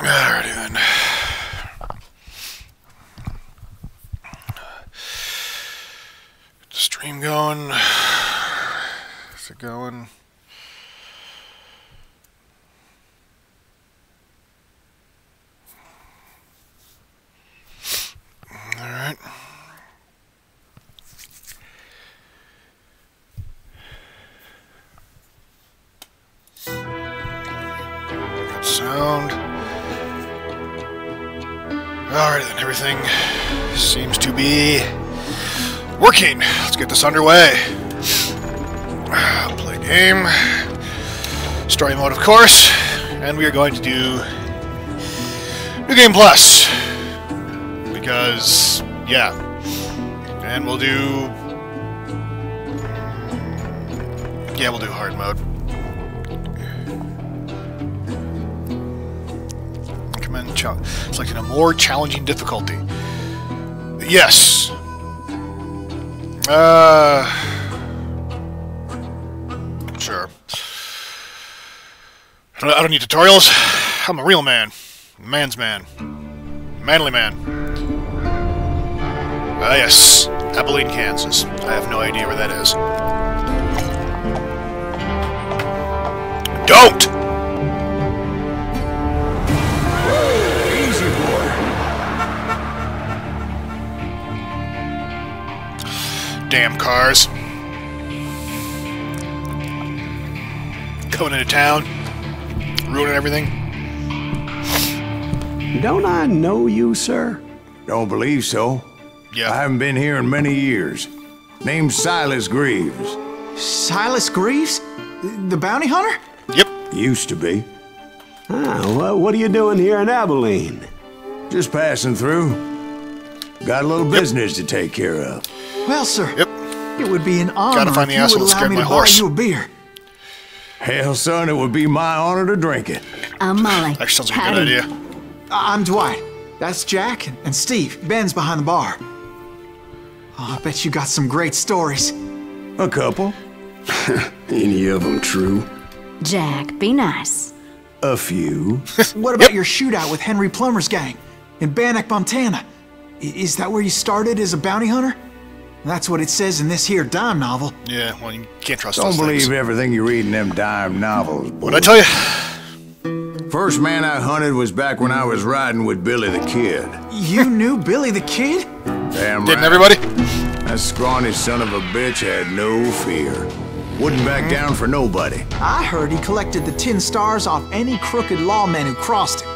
Alrighty then. Get the stream going. Is it going? Alright. Good sound. Alright then, everything seems to be working. Let's get this underway. Play game. Story mode, of course. And we are going to do New Game Plus. Because, yeah. And we'll do... Yeah, we'll do hard mode. Recommend selecting a more challenging difficulty. Yes. Sure. I don't need tutorials. I'm a real man. Man's man. Manly man. Yes. Abilene, Kansas. I have no idea where that is. Don't! Easy, boy. Damn cars. Going into town. Ruining everything. Don't I know you, sir? Don't believe so. Yeah. I haven't been here in many years. Name's Silas Greaves. Silas Greaves? The bounty hunter? Yep. Used to be. Ah, well, what are you doing here in Abilene? Just passing through. Got a little business to take care of. Well, sir. Yep. It would be an honor Gotta find the if you asshole would that allow scared me my to horse. buy you a beer. Hell, son, it would be my honor to drink it. I'm Molly. Actually, sounds like a Howdy. good idea. I'm Dwight. That's Jack and Steve. Ben's behind the bar. Oh, I bet you got some great stories. A couple. Any of them true? Jack, be nice. A few. What about your shootout with Henry Plummer's gang in Bannock, Montana? Is that where you started as a bounty hunter? That's what it says in this here dime novel. Yeah, well, you can't trust Don't those believe things. everything you read in them dime novels, boy. What'd I tell you? First man I hunted was back when I was riding with Billy the Kid. You knew Billy the Kid? Damn right. Didn't everybody? That scrawny son of a bitch had no fear. Wouldn't back down for nobody. I heard he collected the 10 stars off any crooked lawman who crossed him.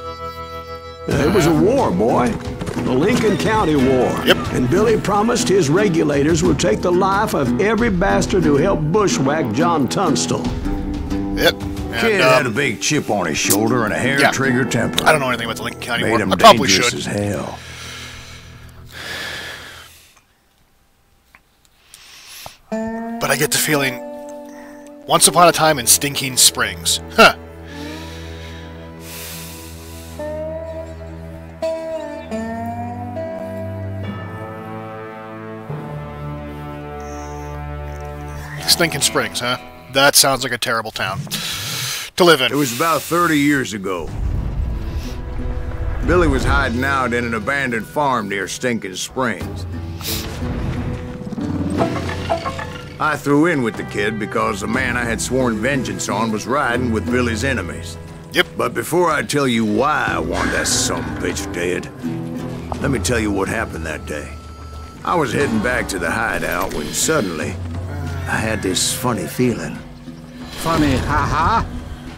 It was a war, boy. The Lincoln County War. Yep. And Billy promised his regulators would take the life of every bastard who helped bushwhack John Tunstall. Yep. Kid And, had a big chip on his shoulder and a hair-trigger temper. I don't know anything about the Lincoln County Made War. him I probably dangerous should. as hell. But I get the feeling, once upon a time in Stinking Springs. Huh. Stinking Springs, huh? That sounds like a terrible town to live in. It was about 30 years ago. Billy was hiding out in an abandoned farm near Stinking Springs. I threw in with the kid because the man I had sworn vengeance on was riding with Billy's enemies. Yep. But before I tell you why I want that sumbitch dead, let me tell you what happened that day. I was heading back to the hideout when suddenly I had this funny feeling. Funny, ha-ha?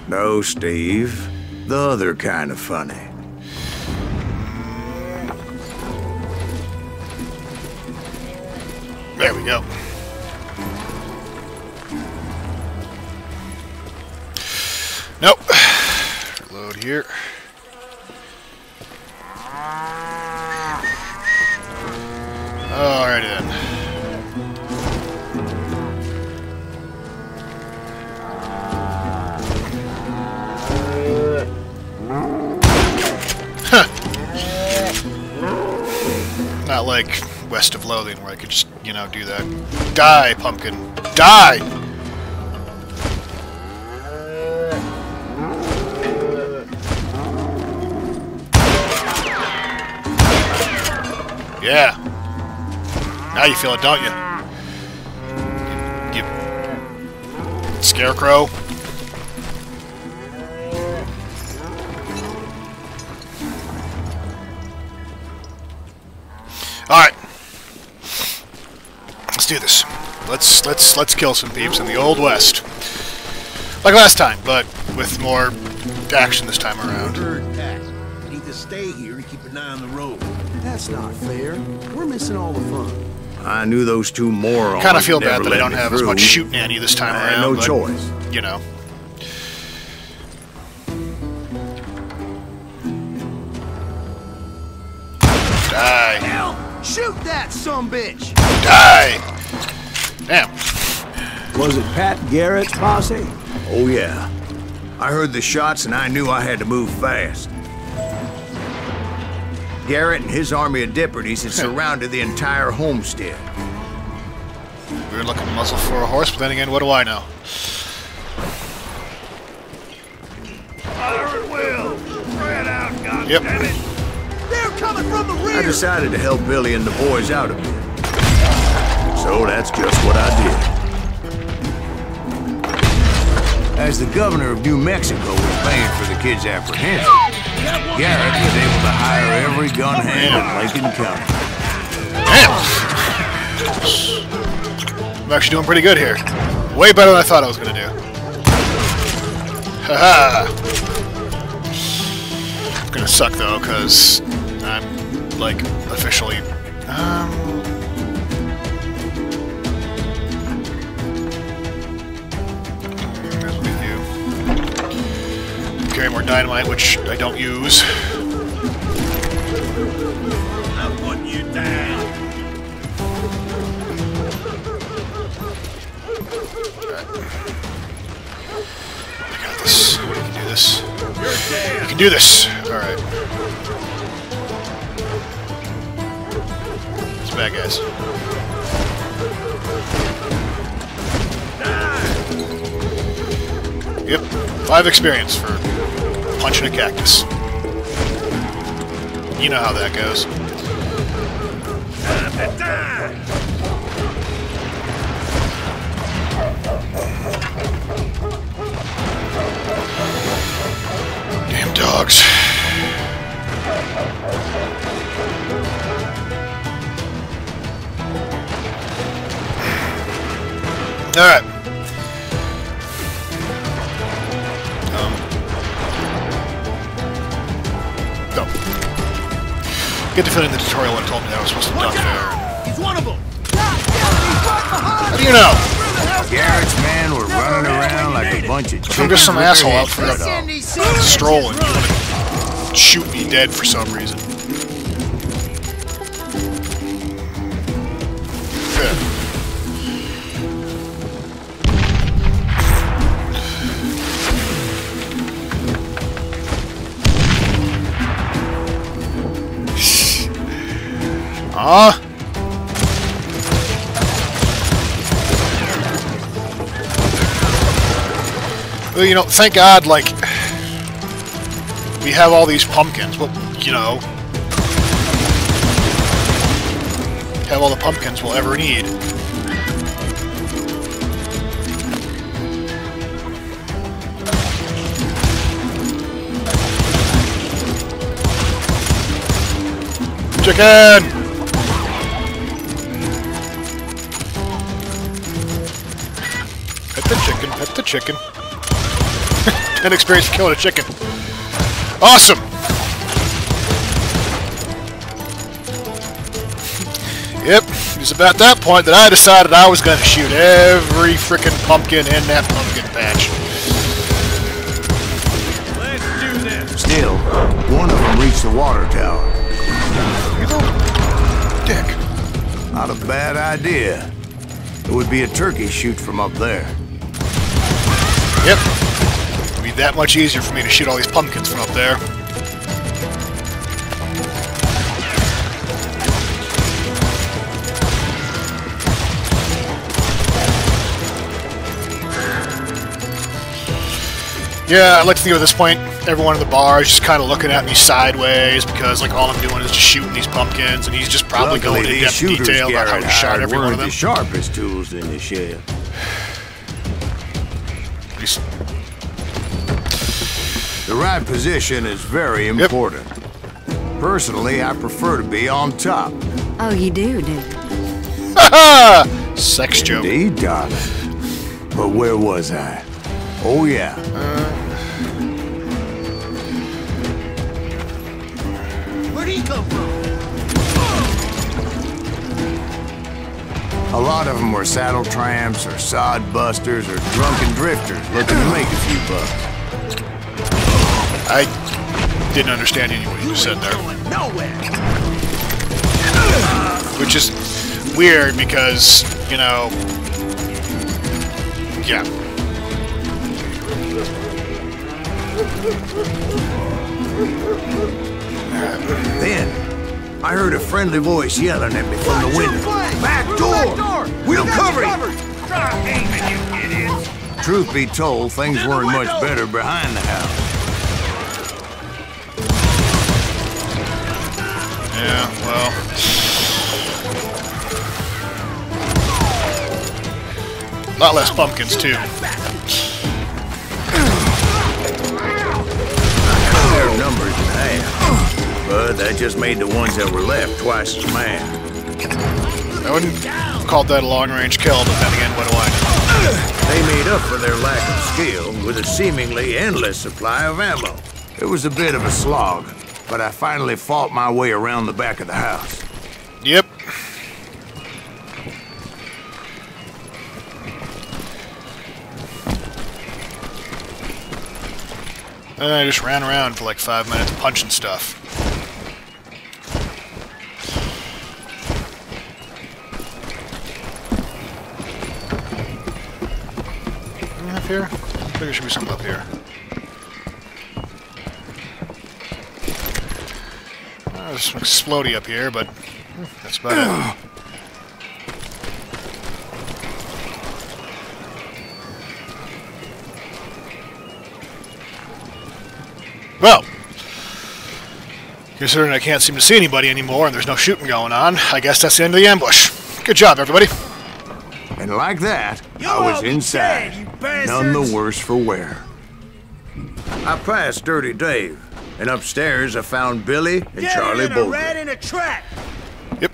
No, Steve. The other kind of funny. There we go. Nope. Reload here. Alrighty then. Huh. Not like West of Loathing where I could just, you know, do that. Die, pumpkin. Die! Yeah. Now you feel it, don't you? You scarecrow. Alright. Let's do this. Let's kill some peeps in the Old West. Like last time, but with more action this time around. You need to stay here and keep an eye on the road. That's not fair. We're missing all the fun. I knew those two morons. Kind of feel bad never that I let don't me have as through. much shooting at you this time I had around. no but, choice. You know. Die. Hell, shoot that sumbitch! Die! Damn. Was it Pat Garrett's posse? Oh, yeah. I heard the shots and I knew I had to move fast. Garrett and his army of deputies had surrounded the entire homestead. Weird looking muzzle for a horse, but then again, what do I know? Fire at will! Spread out, goddammit! Yep. They're coming from the rear! I decided to help Billy and the boys out a bit. So that's just what I did. As the governor of New Mexico was paying for the kids' apprehension, Garrett was able to hire every gun hand in Lincoln County. Damn! I'm actually doing pretty good here. Way better than I thought I was gonna do. Haha! Gonna suck though, because I'm, like, officially... That's what we do. Carry more dynamite, which I don't use. I'll put you down! I got this. We can do this. You're dead! We can do this! Alright. It's bad, guys. Yep. 5 experience for punching a cactus. You know how that goes. Time to die! Damn dogs. Alright. Go. Get to fill in the tutorial and told me that I was supposed to duck there. He's one of them! How do you know? Garrett's men were running around like a bunch of I'm chickens just some with their asshole out heads for cut a off. stroll and you want to shoot me dead for some reason. Good. Well, you know, thank God, like, we have all these pumpkins. Well, you know, have all the pumpkins we'll ever need. Chicken! Pet the chicken, pet the chicken. 10 experience for killing a chicken. Awesome! Yep, it was about that point that I decided I was going to shoot every frickin' pumpkin in that pumpkin patch. Let's do this! Still, one of them reached the water tower. You little dick. Not a bad idea. It would be a turkey shoot from up there. Yep. It'd be that much easier for me to shoot all these pumpkins from up there. Yeah, I'd like to think at this point, everyone in the bar is just kind of looking at me sideways because, like, all I'm doing is just shooting these pumpkins, and he's just probably going into depth detail about how he shot every one of them. The sharpest tools in the shed. The right position is very important. Personally, I prefer to be on top. Oh, you do? Ha Sex joke. Indeed, darling. But where was I? Oh, yeah. Where'd he come from? A lot of them were saddle tramps or sod busters or drunken drifters looking to make a few bucks. I didn't understand any of what you said there. Which is weird because, you know, yeah. Then, I heard a friendly voice yelling at me from the window. Back door! We'll cover you! Try aiming, you idiots! Truth be told, things weren't much better behind the house. Yeah, well. A lot less pumpkins, too. Their numbers in half. But that just made the ones that were left twice as mad. I wouldn't call that a long-range kill, but then again, what do I know? They made up for their lack of skill with a seemingly endless supply of ammo. It was a bit of a slog, but I finally fought my way around the back of the house. Yep. And I just ran around for like 5 minutes punching stuff. Up here? I think there should be something up here. There's some explodey up here, but that's about it. Well, considering I can't seem to see anybody anymore and there's no shooting going on, I guess that's the end of the ambush. Good job, everybody. And like that, I was inside, none the worse for wear. I passed Dirty Dave, and upstairs I found Billy and Charlie Bolton. In a trap. Yep.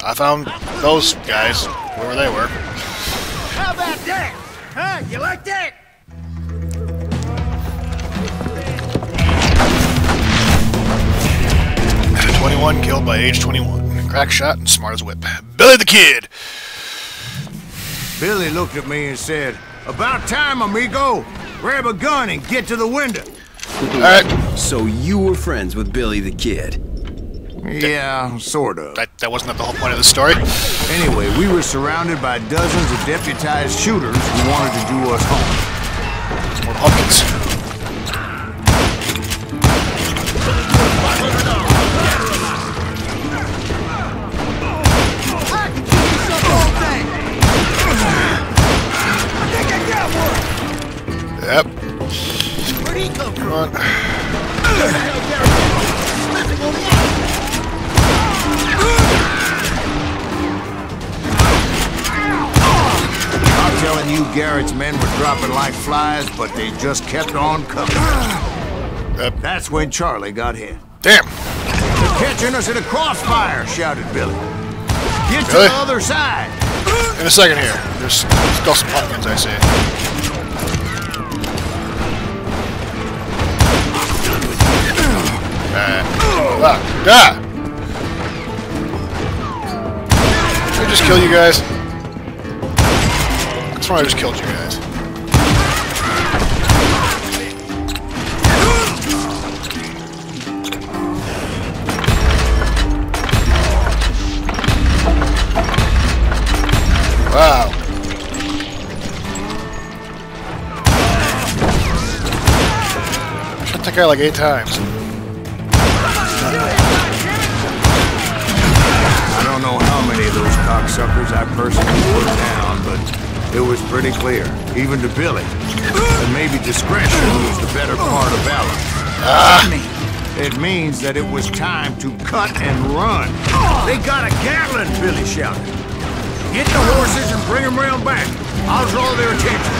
I found those guys, whoever they were. How about that? Huh? You like that? 21 killed by age 21. Crack shot and smart as a whip. Billy the Kid! Billy looked at me and said, "About time, amigo. Grab a gun and get to the window." Alright. So you were friends with Billy the Kid? Yeah, sort of. That wasn't the whole point of the story. Anyway, we were surrounded by dozens of deputized shooters who wanted to do us harm. More pumpkins. Yep. Where'd he come from? Come on. I'm telling you, Garrett's men were dropping like flies, but they just kept on coming. That's when Charlie got hit. Damn. "They're catching us in a crossfire," shouted Billy. "Get to Really? the other side." In a second here. There's still some pumpkins, I see. Did I just kill you guys? That's why I just killed you guys. Wow. I shot that guy like 8 times. I don't know how many of those cocksuckers I personally put down, but it was pretty clear, even to Billy. then maybe discretion was the better part of valor. It means that it was time to cut and run. They got a Gatling, Billy shouted. Get the horses and bring them round back. I'll draw their attention.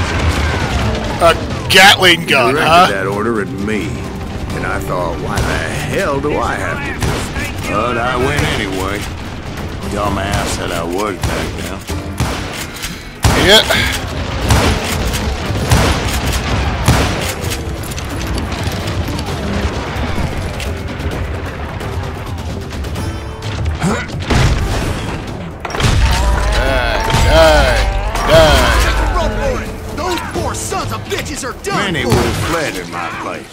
A Gatling gun, He directed huh? that order at me, and I thought, why the hell do I have to do it? But I went anyway. Dumbass that I was back then. Yeah. Those poor sons of bitches are done! Many would have fled in my place.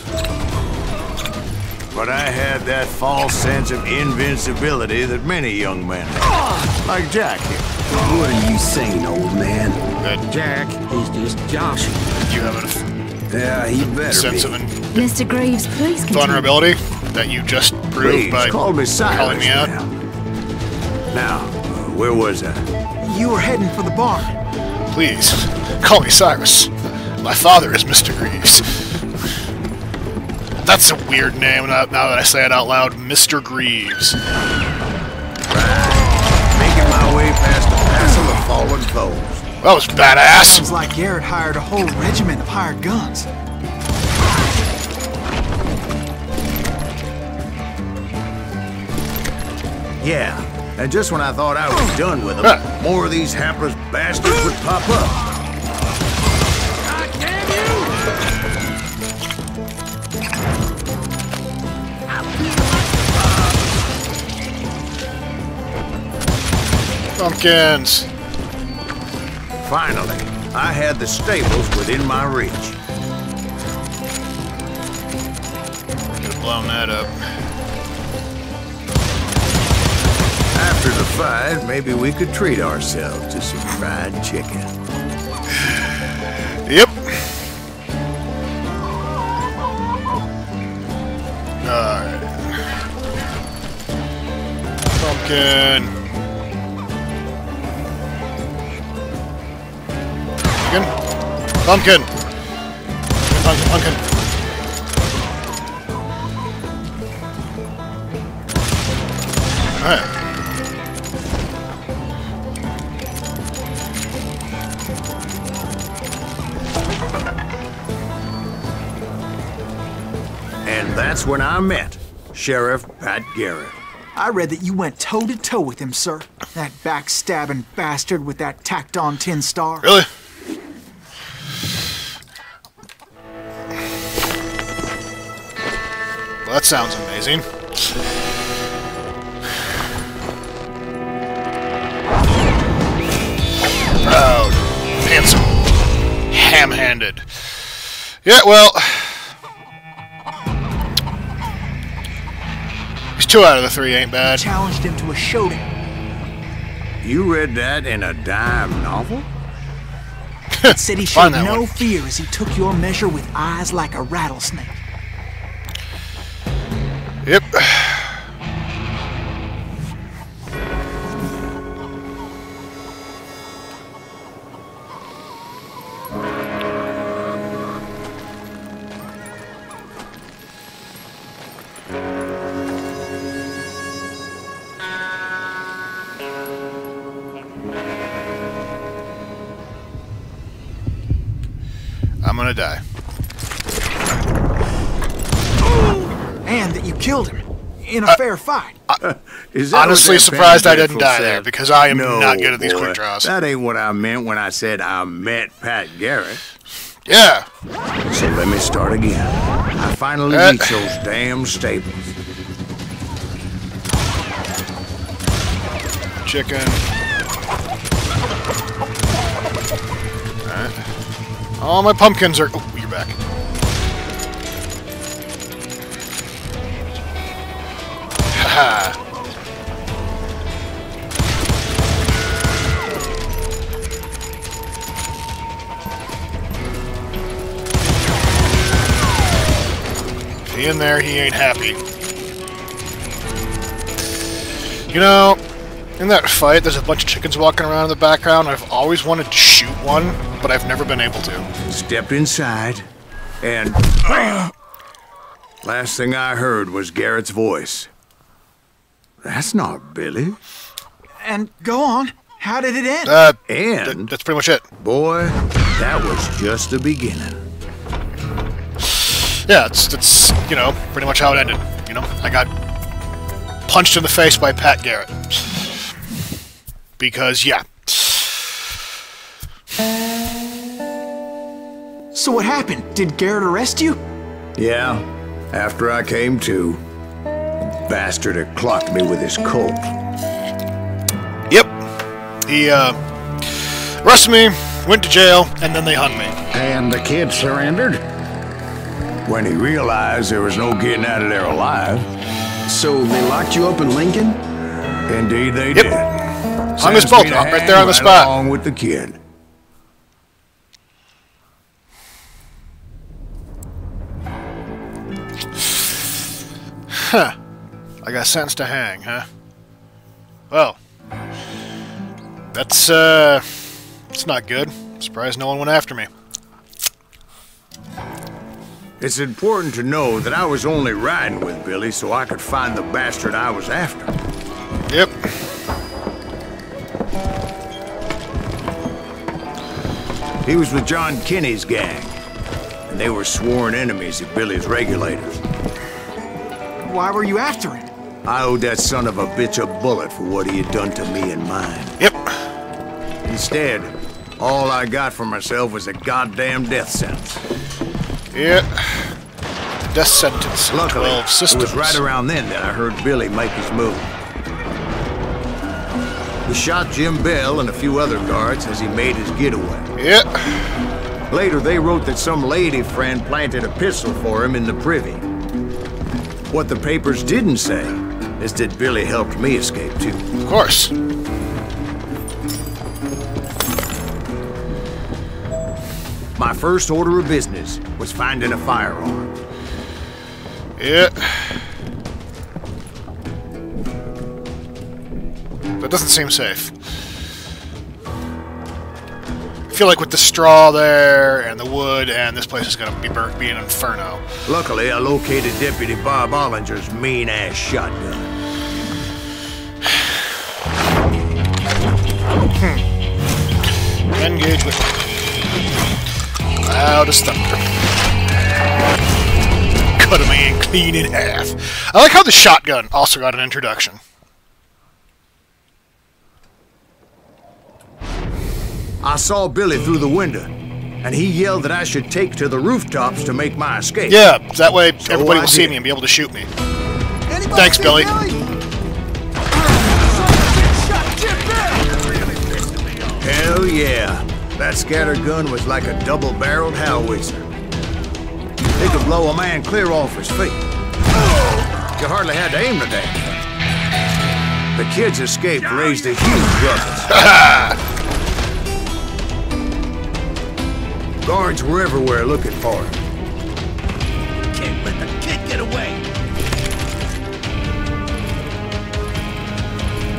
But I had that false sense of invincibility that many young men have. Like Jack here. What are you saying, old man? Jack, He's just joshing. You have Yeah, he a better sense be. of Mr. Greaves, please continue. vulnerability that you just proved please by call me calling Cyrus me out. Now, where was I? You were heading for the barn. Please, call me Cyrus. My father is Mr. Greaves. That's a weird name now that I say it out loud. Mr. Greaves. Making my way past the passel of fallen foes. That was badass. Sounds like Garrett hired a whole regiment of hired guns. Yeah, and just when I thought I was done with them, more of these hapless bastards would pop up. Pumpkins. Finally, I had the stables within my reach. Could have blown that up. After the fight, maybe we could treat ourselves to some fried chicken. Yep. Alright. Pumpkin. Pumpkin. Pumpkin. Pumpkin. Alright. And that's when I met Sheriff Pat Garrett. I read that you went toe-to-toe with him, sir. That backstabbing bastard with that tacked-on tin star. Really? Well, that sounds amazing. Proud, handsome, ham-handed. Yeah, well, he's 2 out of the 3 ain't bad. Challenged him to a showdown. You read that in a dime novel? Said he Find showed that no one. fear as he took your measure with eyes like a rattlesnake. Yep. I'm gonna die. And that you killed him in a fair fight. Is that Honestly what that surprised I Penny didn't Dreadful die there, said? because I am No, not good at these boy, quick draws. That ain't what I meant when I said I met Pat Garrett. Yeah. So let me start again. I finally reached those damn stables. Chicken. Alright. All my pumpkins are... Oh, you're back. Haha. He in there, he ain't happy. You know, In that fight, there's a bunch of chickens walking around in the background. I've always wanted to shoot one, but I've never been able to. Stepped inside, and last thing I heard was Garrett's voice. That's not Billy. And go on. How did it end? And that's pretty much it. Boy, that was just the beginning. Yeah, it's you know, pretty much how it ended. You know, I got punched in the face by Pat Garrett. Because, yeah. So what happened? Did Garrett arrest you? Yeah, after I came to, the bastard had clocked me with his Colt. Yep. He, arrested me, went to jail, and then they hung me. And the kid surrendered? When he realized there was no getting out of there alive. So they locked you up in Lincoln? Indeed they Yep. did. Hung us both up right there on the spot. Along with the kid. Huh. I got sentenced to hang, huh? Well, that's not good. Surprised no one went after me. It's important to know that I was only riding with Billy so I could find the bastard I was after. Yep. He was with John Kinney's gang, and they were sworn enemies of Billy's regulators. Why were you after him? I owed that son of a bitch a bullet for what he had done to me and mine. Yep. Instead, all I got for myself was a goddamn death sentence. Yep. Death sentence. Luckily, 12 it systems. was right around then that I heard Billy make his move. He shot Jim Bell and a few other guards as he made his getaway. Yep. Later, they wrote that some lady friend planted a pistol for him in the privy. What the papers didn't say is that Billy helped me escape, too. Of course. My first order of business was finding a firearm. Yeah. That doesn't seem safe. I feel like with the straw there, and the wood, and this place is going to be an inferno. Luckily, I located Deputy Bob Ollinger's mean-ass shotgun. Engage with loud as thunder. Cut a man clean in half. I like how the shotgun also got an introduction. I saw Billy through the window, and he yelled that I should take to the rooftops to make my escape. Yeah, that way everybody I will see did. me and be able to shoot me. Thanks, Billy. Hell yeah. That scatter gun was like a double-barreled howitzer. It could blow a man clear off his feet. You hardly had to aim the damn thing. The kids escaped raised a huge ruckus. Guards were everywhere looking for him. Can't let the kid get away.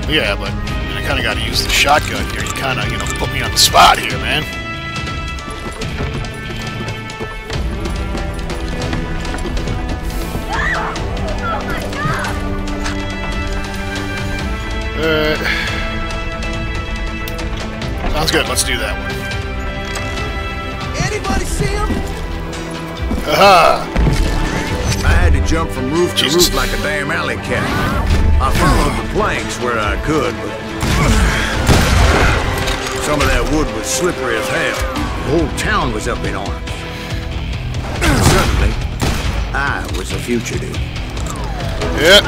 Yeah, but I kind of got to use the shotgun here. You kind of, you know, put me on the spot here, man. Sounds good. Let's do that one. Anybody see him? Aha! I had to jump from roof to Jesus. roof like a damn alley cat. I followed the planks where I could, but some of that wood was slippery as hell. The whole town was up in arms. Suddenly, I was a fugitive. Yep.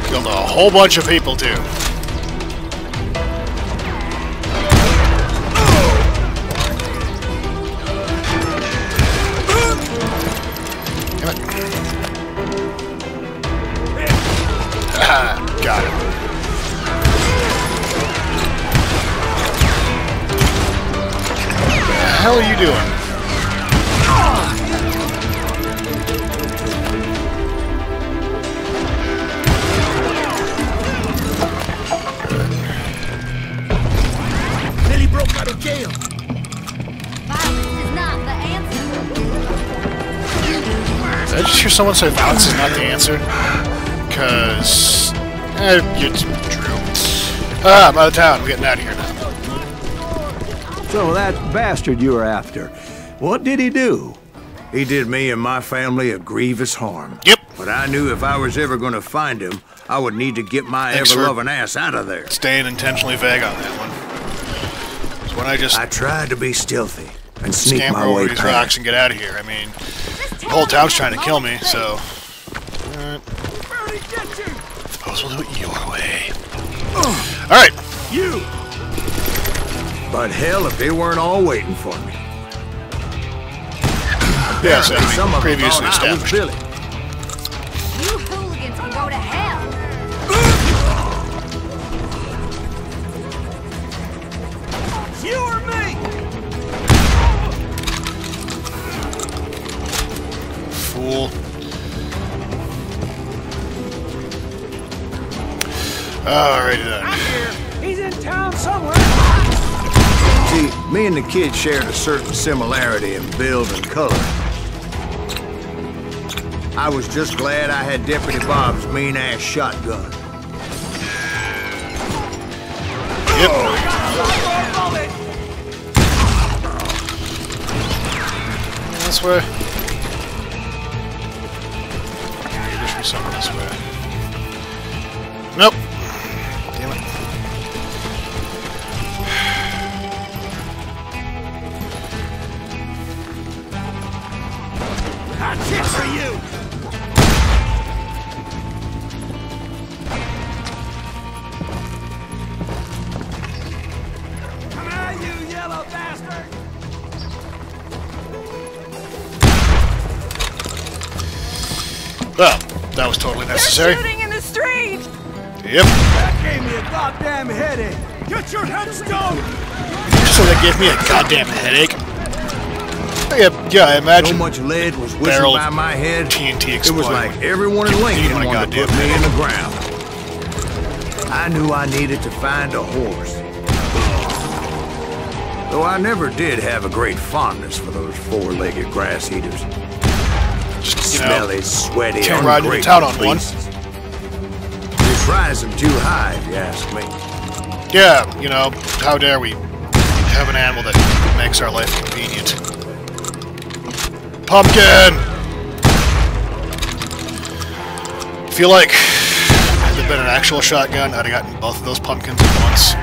Killed a whole bunch of people, too. Damn it. Ah, got it. What the hell are you doing? gotta jail. Violence is not the answer. Did I just hear someone say violence is not the answer? Because... it's true. I'm out of town. I'm getting out of here now. So that bastard you were after, what did he do? He did me and my family a grievous harm. Yep. But I knew if I was ever going to find him, I would need to get my ever-loving ass out of there. Staying intentionally vague on that one. So when I tried to be stealthy and sneak scamper my over way these past. rocks and get out of here. I mean, the whole town's trying to kill me, so... suppose we'll do it your way. Alright. You! But hell, if they weren't all waiting for me. Yes, Some of them previously thought I was established. Billy. You hooligans can go to hell. You or me! Fool. Alrighty then. He's in town somewhere. See, me and the kid shared a certain similarity in build and color. I was just glad I had Deputy Bob's mean-ass shotgun. Yep. This way. There should be something this way. Nope. Damn it. That's it for you! Come on, you yellow bastard! Well, that was totally necessary. Shooting in the street! Yep. That gave me a goddamn headache! Get your headstone! So that gave me a goddamn headache. Yeah, I So imagine. much lead was whizzing Barrel by my head, TNT it was exploding. like everyone in Lincoln my wanted to goddamn put me in head. the ground. I knew I needed to find a horse. Though I never did have a great fondness for those four-legged grass eaters. Just, you know, Smelly, sweaty, can't ride into ungrateful town on one. beasts. You prize them too high, if you ask me. Yeah, you know, how dare we have an animal that makes our life convenient. Pumpkin! I feel like had there been an actual shotgun, I'd have gotten both of those pumpkins at once.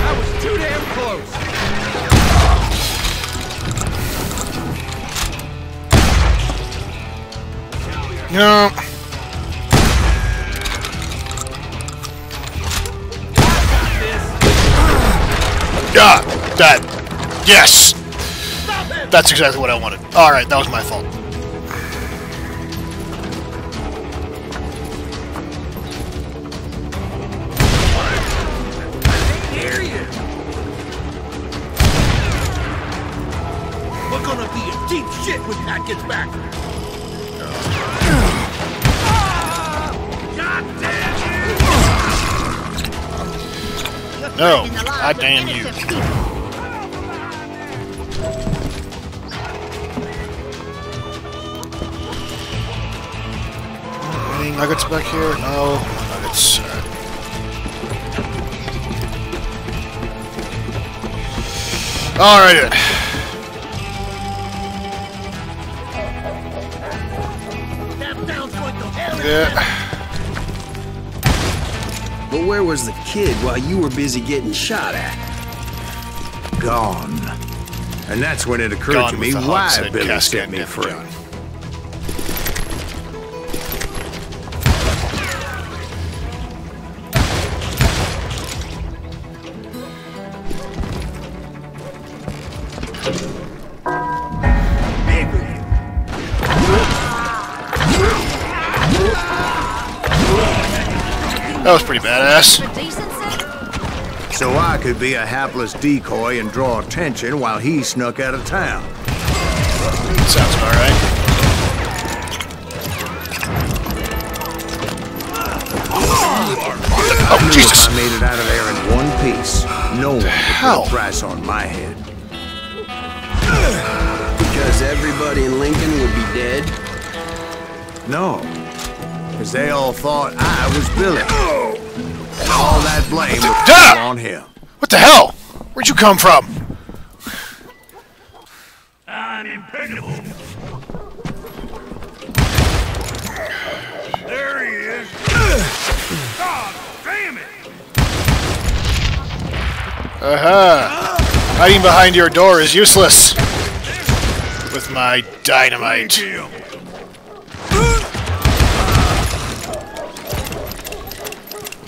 That was too damn close! No. Ah, that. Yes! That's exactly what I wanted. Alright, that was my fault. Hear you! We're gonna be in deep shit when Pat gets back! God damn you! No, God damn you. Any nuggets back here? No, nuggets. Alright then. That sounds like the hell Yeah. But where was the kid while you were busy getting shot at? Gone. And that's when it occurred Gone to with me the why hog said Billy casket set me damage free. on. That was pretty badass. For decency? So I could be a hapless decoy and draw attention while he snuck out of town. Sounds about right. no one could put a price on my head. Because everybody in Lincoln would be dead? No, because they all thought I was Billy. And all that blame would fall on him. What the hell? Where'd you come from? I'm impregnable. There he is. God damn it! Hiding behind your door is useless. With my dynamite. There's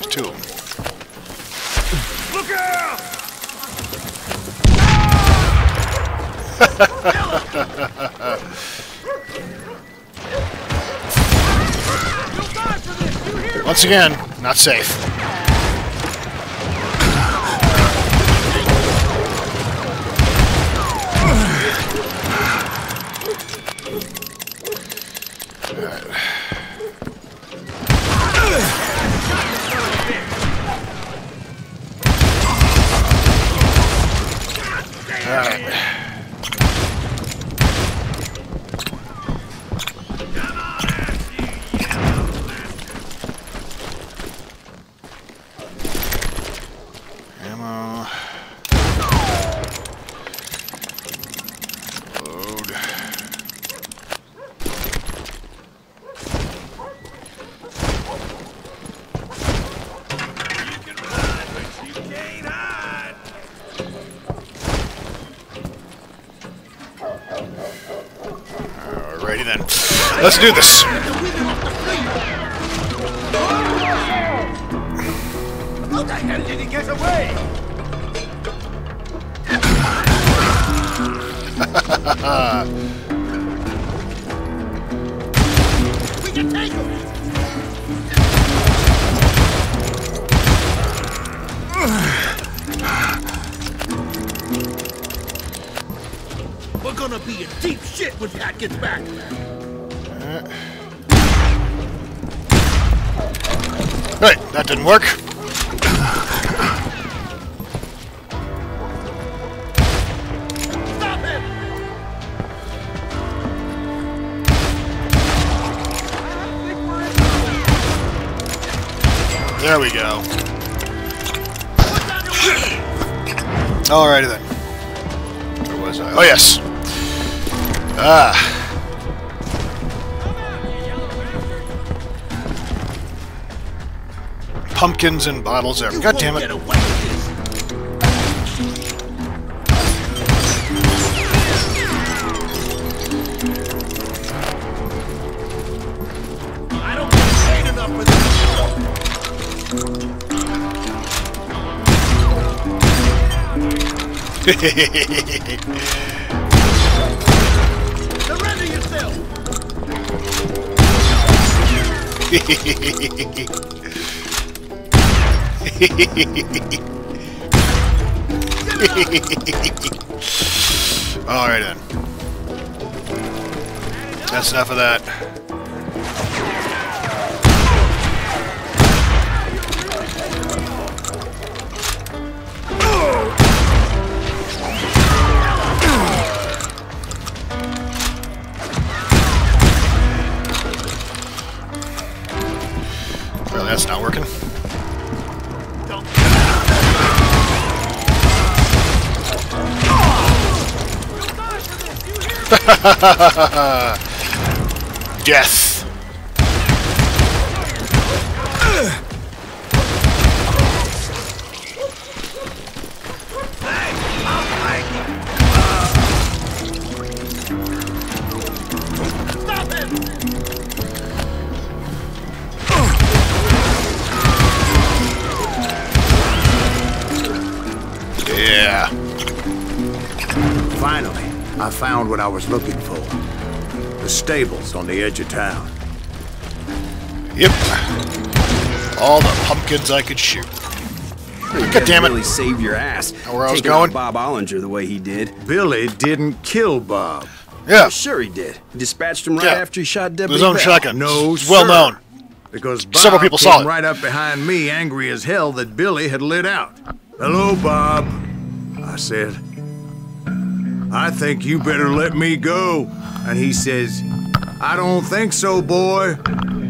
two of them. Look out! Once again, not safe. Alrighty then. Let's do this. How the hell did he get away? We can take him. We're gonna be in deep shit when Pat gets back. Right, that didn't work. Stop him! There we go. Alrighty then. Where was I? Oh yes. Pumpkins and bottles there. God damn it. I don't get paid enough for this. Surrender yourself. Alright then. That's enough of that. Well, that's not working. Death. Stop him! Yeah. Finally, I found what I was looking for. The stables on the edge of town. Yep. All the pumpkins I could shoot. God damn it. Really saved your ass. Know where I was Taking out going? Bob Ollinger the way he did. Billy didn't kill Bob. Yeah. Sure he did. He dispatched him right Yeah. after he shot Deputy His own Bell. shotgun. No, It's well sir. known. Because Bob Several people came saw it. right up behind me, angry as hell that Billy had lit out. Hello, Bob, I said. I think you better let me go. And he says, I don't think so, boy.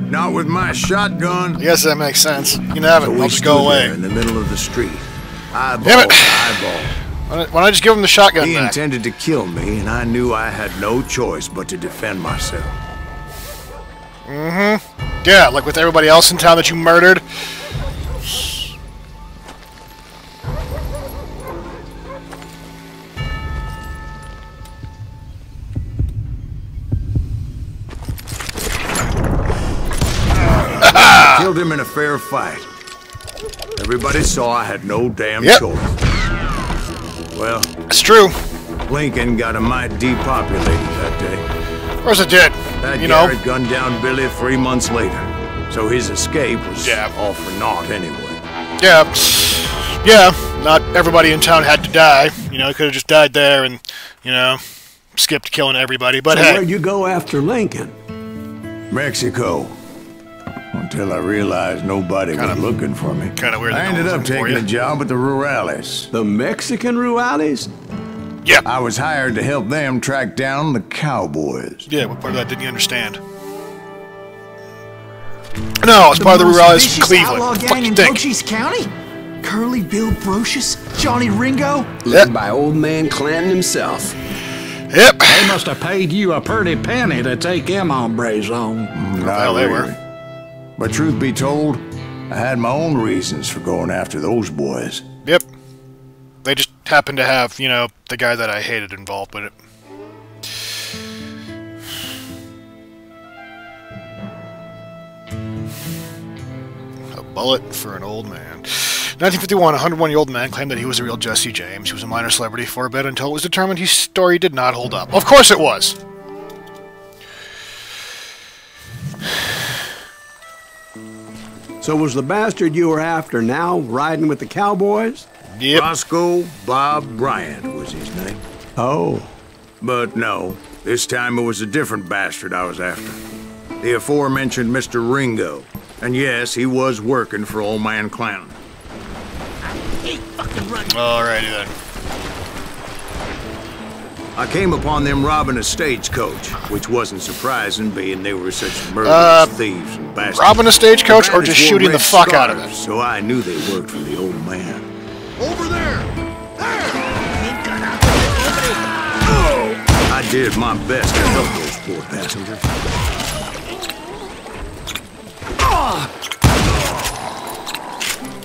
Not with my shotgun. I guess that makes sense. You can have it. So I'll just go away. in the middle of the street. Eyeball Damn it. to eyeball. Why don't I just give him the shotgun He back? intended to kill me, and I knew I had no choice but to defend myself. Mm-hmm. Yeah, like with everybody else in town that you murdered. I killed him in a fair fight. Everybody saw I had no damn choice. Well, it's true. Lincoln got a mite depopulated that day. Of course it did. That You know. Garrett gunned down Billy 3 months later. So his escape was Yeah. all for naught anyway. Yeah. Yeah. Not everybody in town had to die. You know, he could have just died there and, you know, skipped killing everybody. But So hey. where'd you go after Lincoln? Mexico. Until I realized nobody was looking for me. Kinda weird. I that no ended one's up looking for taking a you. job at the Rurales. The Mexican Rurales? Yep. I was hired to help them track down the cowboys. Yeah, what part of that didn't you understand? No, it's part of the most Rurales vicious from outlaw Cleveland. gang What do you in think? Cochise County? Curly Bill Brocious? Johnny Ringo? Led by old man Clanton himself. Yep. They must have paid you a pretty penny to take them hombres on. Well, they were. But truth be told, I had my own reasons for going after those boys. Yep. They just happened to have, you know, the guy that I hated involved with it. A bullet for an old man. 1951, a 101-year-old man claimed that he was the real Jesse James. He was a minor celebrity for a bit until it was determined his story did not hold up. Of course it was! So was the bastard you were after now riding with the cowboys? Yep. Roscoe Bob Bryant was his name. Oh. But no, this time it was a different bastard I was after. The aforementioned Mr. Ringo. And yes, he was working for old man Clanton. Alrighty then. I came upon them robbing a stagecoach, which wasn't surprising, being they were such murderous thieves and bastards. Robbing a stagecoach The or just bandits wore shooting the red fuck out of it? scarves, So I knew they worked for the old man. Over there! I did my best to help those poor passengers.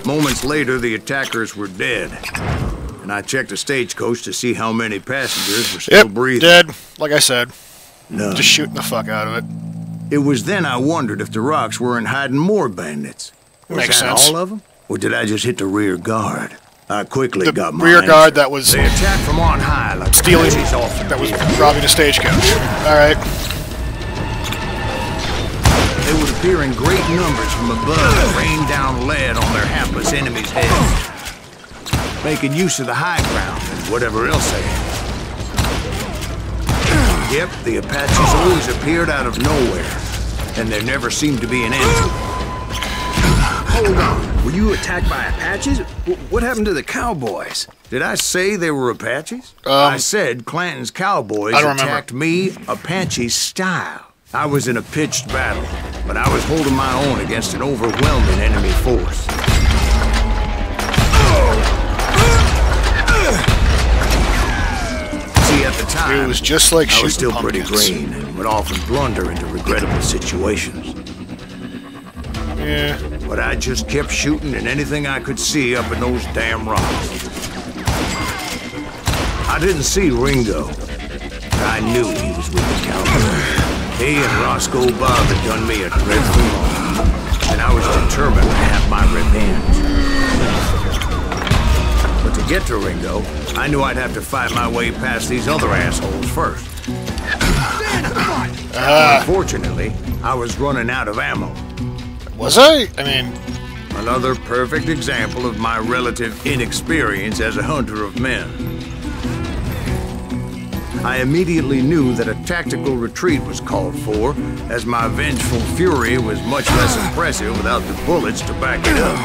Moments later, the attackers were dead. And I checked the stagecoach to see how many passengers were still Yep, breathing. dead. Like I said. None. Just shooting the fuck out of it. It was then I wondered if the rocks weren't hiding more bandits. Was Makes that sense. all of them? Or did I just hit the rear guard? I quickly The got my rear answer. guard that was They attacked from on high like stealing, Apaches often that was did. robbing a stagecoach. Alright. They would appear in great numbers from above and rain down lead on their hapless enemies' heads, making use of the high ground and whatever else they had. Yep, the Apaches always appeared out of nowhere, and there never seemed to be an end to them. Hold on. Were you attacked by Apaches? What happened to the cowboys? Did I say they were Apaches? I said Clanton's cowboys I don't remember. attacked me Apache style. I was in a pitched battle, but I was holding my own against an overwhelming enemy force. See, at the time, It was just like I shooting was still pretty pumpkins. green and would often blunder into regrettable situations. Yeah. But I just kept shooting at anything I could see up in those damn rocks. I didn't see Ringo, but I knew he was with the cowboys. He and Roscoe Bob had done me a dreadful wrong, and I was determined to have my revenge. But to get to Ringo, I knew I'd have to fight my way past these other assholes first. Unfortunately, I was running out of ammo. Was I? I mean, Another perfect example of my relative inexperience as a hunter of men. I immediately knew that a tactical retreat was called for, as my vengeful fury was much less impressive without the bullets to back it up.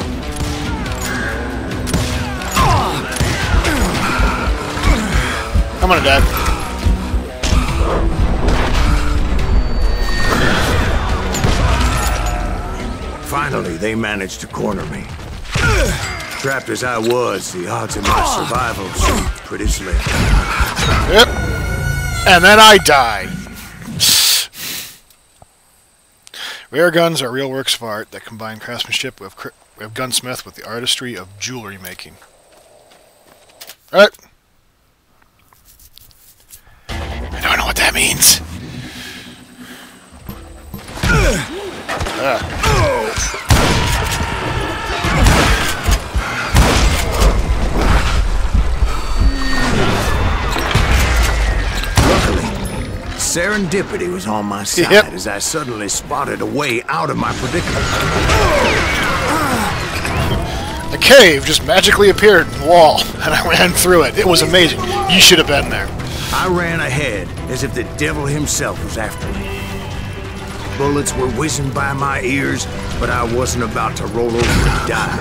I'm gonna die. Finally, they managed to corner me. Trapped as I was, the odds of my survival seemed pretty slim. Yep. And then I died. Rare guns are real works of art that combine craftsmanship of gunsmith with the artistry of jewelry making. Alright. I don't know what that means. Serendipity was on my side as I suddenly spotted a way out of my predicament. A cave just magically appeared in the wall, and I ran through it. It was amazing. You should have been there. I ran ahead as if the devil himself was after me. Bullets were whizzing by my ears, but I wasn't about to roll over and die.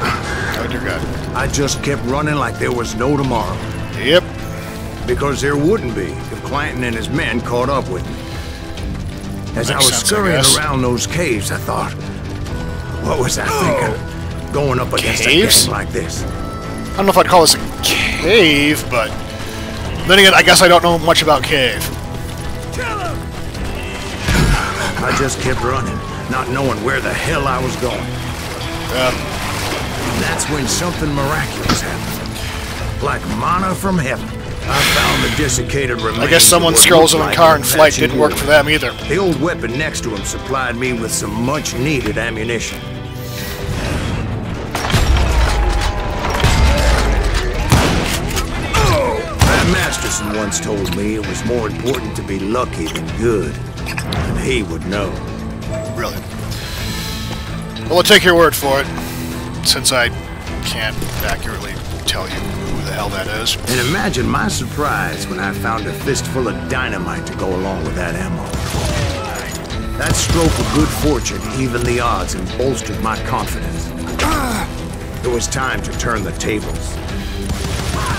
Oh, dear God. I just kept running like there was no tomorrow. Yep. Because there wouldn't be if Clanton and his men caught up with me. As I Makes was sense, scurrying around those caves, I thought, what was I thinking? Going up against a gang like this. I don't know if I'd call this a cave, but then again, I guess I don't know much about cave. I just kept running, not knowing where the hell I was going. That's when something miraculous happened. Like manna from heaven. I found the desiccated remains. I guess someone's scrolls of a car in flight didn't work for them either. The old weapon next to him supplied me with some much-needed ammunition. Matt Masterson once told me it was more important to be lucky than good, and he would know. Really? Well, I'll take your word for it, since I can't accurately tell you who the hell that is. And imagine my surprise when I found a fistful of dynamite to go along with that ammo. That stroke of good fortune evened the odds and bolstered my confidence. It was time to turn the tables.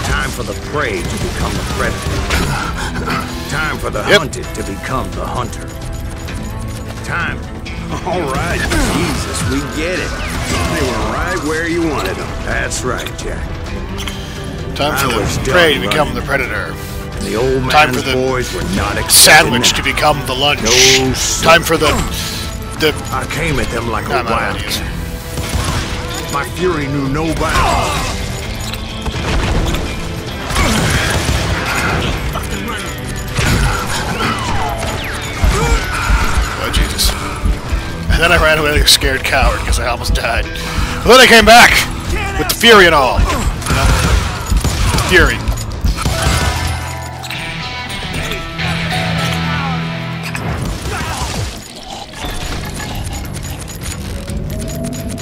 Time for the prey to become the predator. Time for the hunted to become the hunter. Time. All right, Jesus, we get it. They were right where you wanted them. That's right, Jack. Time for the prey to become the predator. The old man's boys were not sandwich to become the lunch. No, time for the I came at them like a wildcat. My fury knew no bounds. Oh, Jesus. And then I ran away like a scared coward because I almost died. But then I came back with the fury and all. Fury.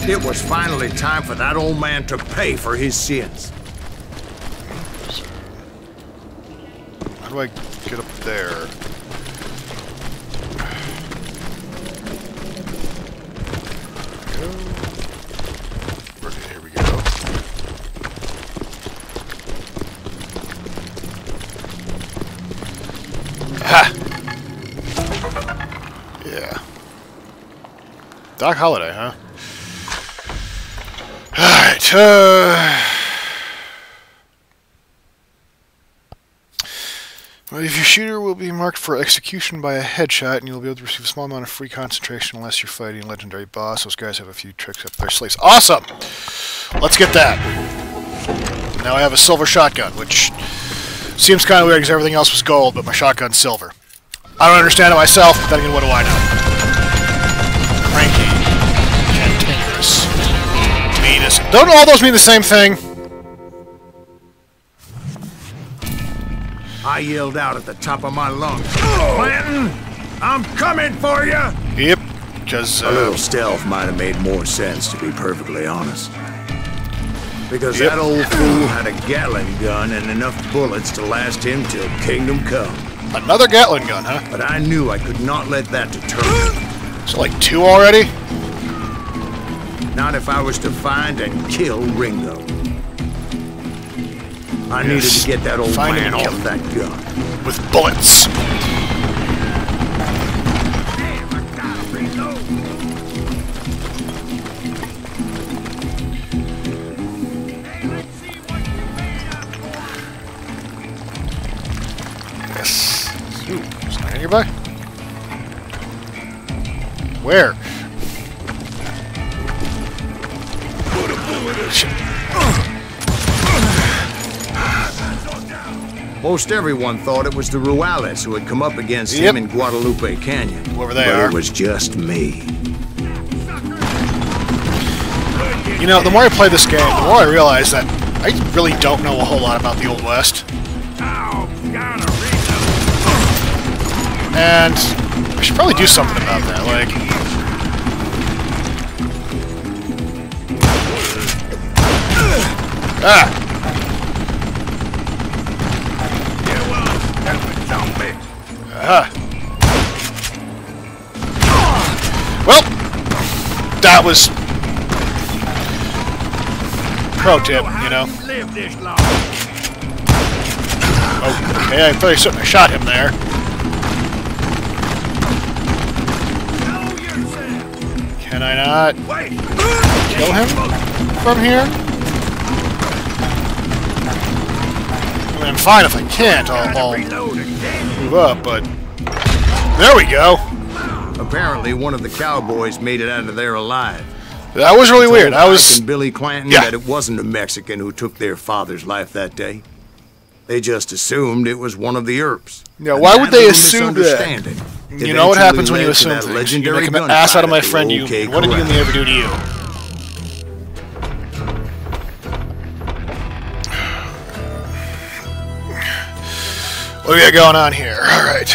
It was finally time for that old man to pay for his sins. How do I get up there? Here we go. Ha! Yeah. Doc Holliday, huh? Alright, well, if your shooter will be marked for execution by a headshot, and you'll be able to receive a small amount of free concentration unless you're fighting a legendary boss. Those guys have a few tricks up their sleeves. Awesome! Let's get that. Now I have a silver shotgun, which seems kind of weird because everything else was gold, but my shotgun's silver. I don't understand it myself, but then again, what do I know? Cranky. Cantankerous. Meanest. Don't all those mean the same thing? I yelled out at the top of my lungs, Clanton, I'm coming for you! Yep, because a little stealth might have made more sense, to be perfectly honest. Because that old fool had a Gatling gun and enough bullets to last him till kingdom come. Another Gatling gun, huh? But I knew I could not let that deter me. So like 2 already? Not if I was to find and kill Ringo. I needed to get that old Find him man and kill off him. that gun. With bullets. Damn, I gotta reload. Hey, let's see what you made up for. Yes. Ooh, is there nearby? Where? Most everyone thought it was the Ruales who had come up against him in Guadalupe Canyon. Whoever they but are. it was just me. You know, the more I play this game, the more I realize that I really don't know a whole lot about the Old West. Oh, gotta reload. And I should probably do something about that, like... Ah! Well, that was pro tip, you know. Live this long. Okay, I probably shouldn't have shot him there. Know yourself. Can I not Wait. kill him from here? I mean, I'm fine if I can't. I'll Reload again. move up, but there we go. Apparently, one of the cowboys made it out of there alive. That was really weird. I Ike was and Billy Clanton Yeah. that it wasn't a Mexican who took their father's life that day. They just assumed it was one of the Earps. Yeah, And why would that they little assume that? misunderstanding You know what eventually happens when you led to assume that things. You legendary make an ass out of my gunfight at friend the you. OK What did Corral. Yumi ever do to you? What do we got going on here? All right.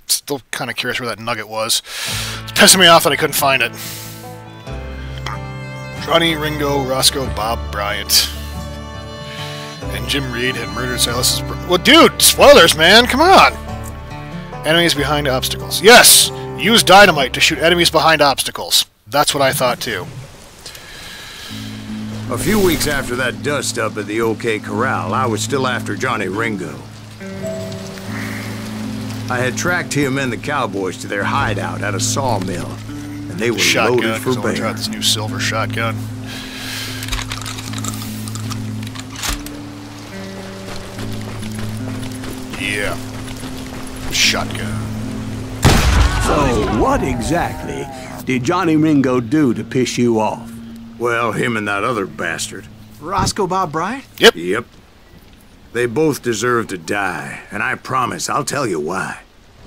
Still kind of curious where that nugget was. It's pissing me off that I couldn't find it. Johnny, Ringo, Roscoe, Bob Bryant. And Jim Reed had murdered Silas's well, dude, spoilers, man, come on! Enemies behind obstacles. Yes! Use dynamite to shoot enemies behind obstacles. That's what I thought, too. A few weeks after that dust-up at the OK Corral, I was still after Johnny Ringo. I had tracked him and the cowboys to their hideout at a sawmill, and they were Shotgun, loaded for because I want to try bear. out this new silver shotgun. Yeah. Shotgun. So, what exactly did Johnny Ringo do to piss you off? Well, him and that other bastard. Roscoe Bob Bryant? Yep. They both deserve to die, and I promise I'll tell you why.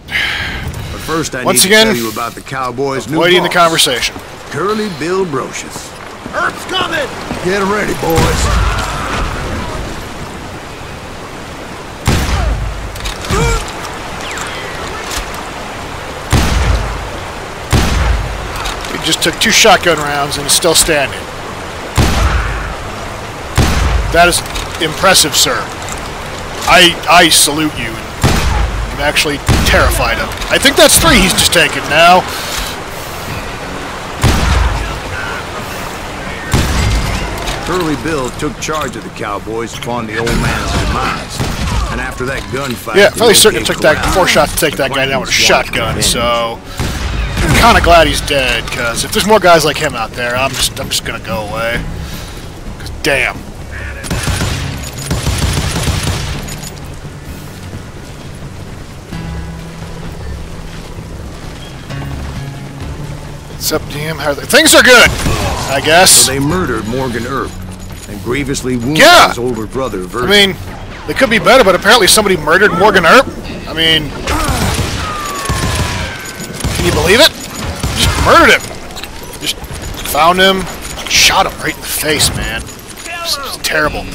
But first I Once need again, to tell you about the Cowboys' new Avoiding the boss, conversation. Curly Bill Brocious. Earp's coming. Get ready, boys. He just took 2 shotgun rounds and is still standing. That is impressive, sir. I salute you. I'm actually terrified of him. I think that's 3 he's just taken now. Curly Bill took charge of the Cowboys upon the old man's demise. And after that gunfight... Yeah, the fairly certain OK it took that Corral, 4 shots to take that guy down with a shotgun, so I'm kind of glad he's dead, because if there's more guys like him out there, I'm just gonna go away. 'Cause damn. What's up, DM? How are they? Things are good, I guess. They murdered Morgan Earp and grievously wounded Yeah. his older brother, I Virgil. mean, they could be better, but apparently somebody murdered Morgan Earp. I mean, can you believe it? Just murdered him. Just found him, shot him right in the face, man. It's terrible.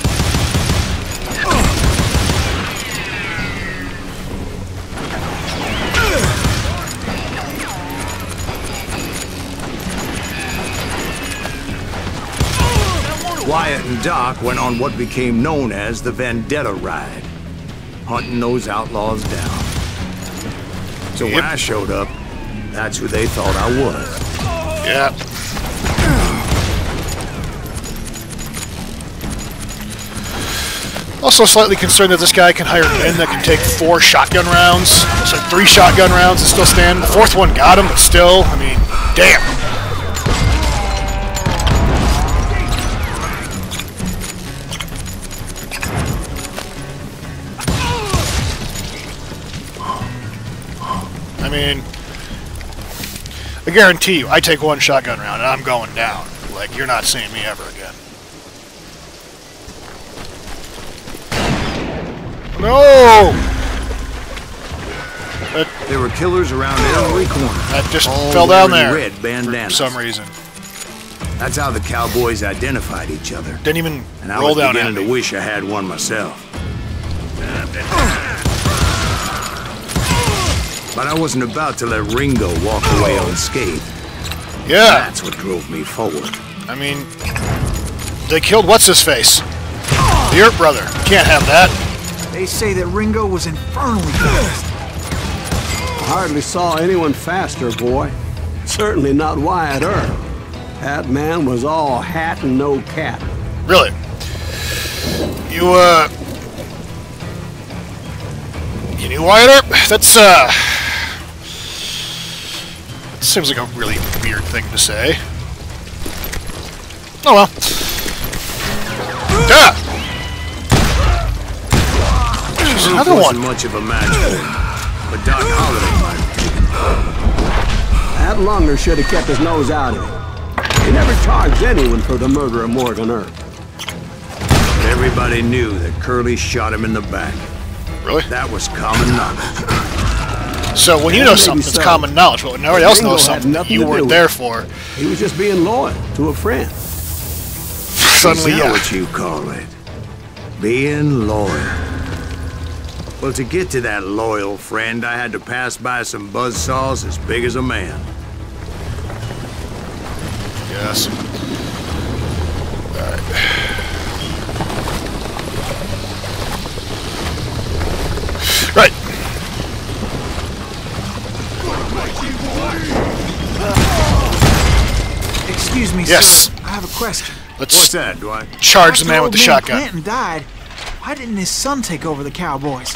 Wyatt and Doc went on what became known as the Vendetta Ride, hunting those outlaws down. So when I showed up, that's who they thought I was. Yeah. Also slightly concerned that this guy can hire men that can take 4 shotgun rounds. It's like 3 shotgun rounds and still stand. The 4th one got him, but still, I mean, damn. I mean, I guarantee you, I take 1 shotgun round and I'm going down. Like, you're not seeing me ever again. No! There were killers around every corner. That just all fell down wearing there red bandanas. for some reason. That's how the cowboys identified each other. Didn't even And I roll was down at beginning me. to wish I had one myself. But I wasn't about to let Ringo walk away unscathed. Yeah, That's what drove me forward. I mean, they killed what's-his-face? The Earp brother. Can't have that. They say that Ringo was infernally fast. I hardly saw anyone faster, boy. Certainly not Wyatt Earp. That man was all hat and no cap. Really? You knew Wyatt Earp? That's, seems like a really weird thing to say. Oh well. Duh! There's another Wasn't one. much of a match for him, but Doc Holliday might have taken it. That lunger should have kept his nose out of it. He never charged anyone for the murder of Morgan Earp. But everybody knew that Curly shot him in the back. Really? That was common knowledge. So when you know something, it's so. common knowledge, but when everybody else Ringo knows had something that nothing you to do weren't with there it. for, He was just being loyal to a friend. suddenly, Is that yeah. what you call it? Being loyal. Well, to get to that loyal friend, I had to pass by some buzzsaws as big as a man. Yes. Alright. Right. Excuse me, Yes. sir. I have a question. Let's What's that, Dwight? charge the After man with old the shotgun. Clanton died, why didn't his son take over the Cowboys?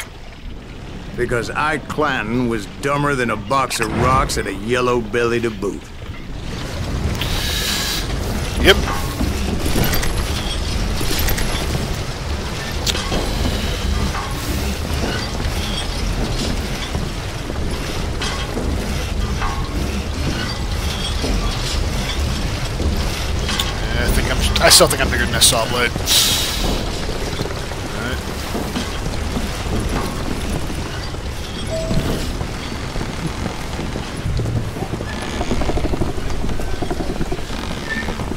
Because Ike Clanton was dumber than a box of rocks and a yellow belly to boot. Yep. I still think I'm bigger than this saw blade. Alright.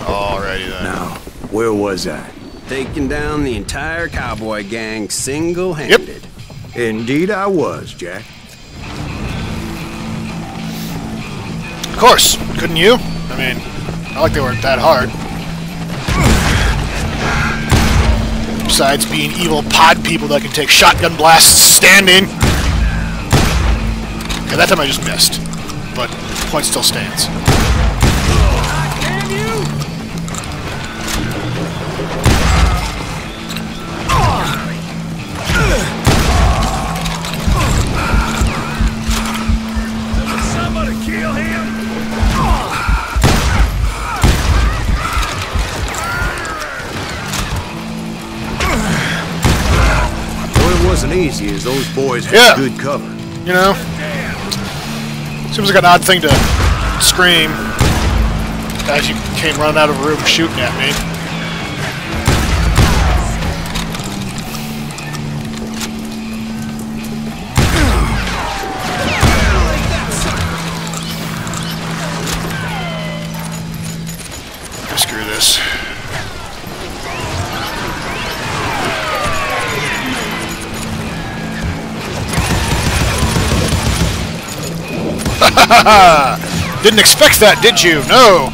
Alrighty then. Now, where was I? Taking down the entire cowboy gang single-handed. Indeed I was, Jack. Of course. Couldn't you? I mean, not like they weren't that hard. Besides being evil pod people that can take shotgun blasts standing. Okay, that time I just missed. But the point still stands. Damn you! Somebody kill him! Though it wasn't easy, as those boys had Yeah. good cover. You know? Seems like an odd thing to scream as you came running out of a room shooting at me. Screw this. Didn't expect that, did you? No.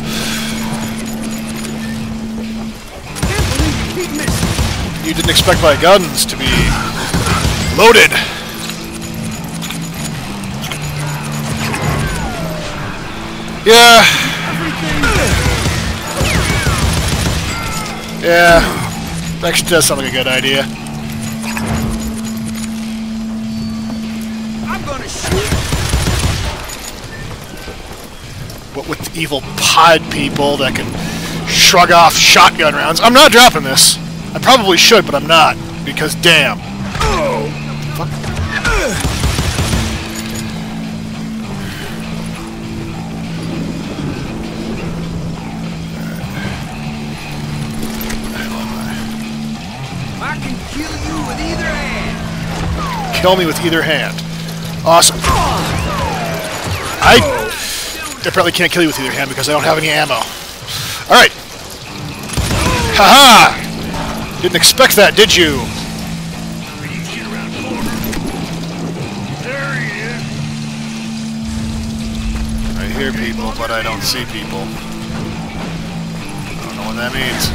You didn't expect my guns to be loaded. Yeah. Yeah. That actually does sound like a good idea. want to shoot? What with the evil pod people that can shrug off shotgun rounds? I'm not dropping this. I probably should, but I'm not. Because damn. Oh! Fuck. I can kill you with either hand. Kill me with either hand. Awesome. I apparently can't kill you with either hand because I don't have any ammo. Alright. Haha! Didn't expect that, did you? There he is. I hear people, but I don't see people. I don't know what that means.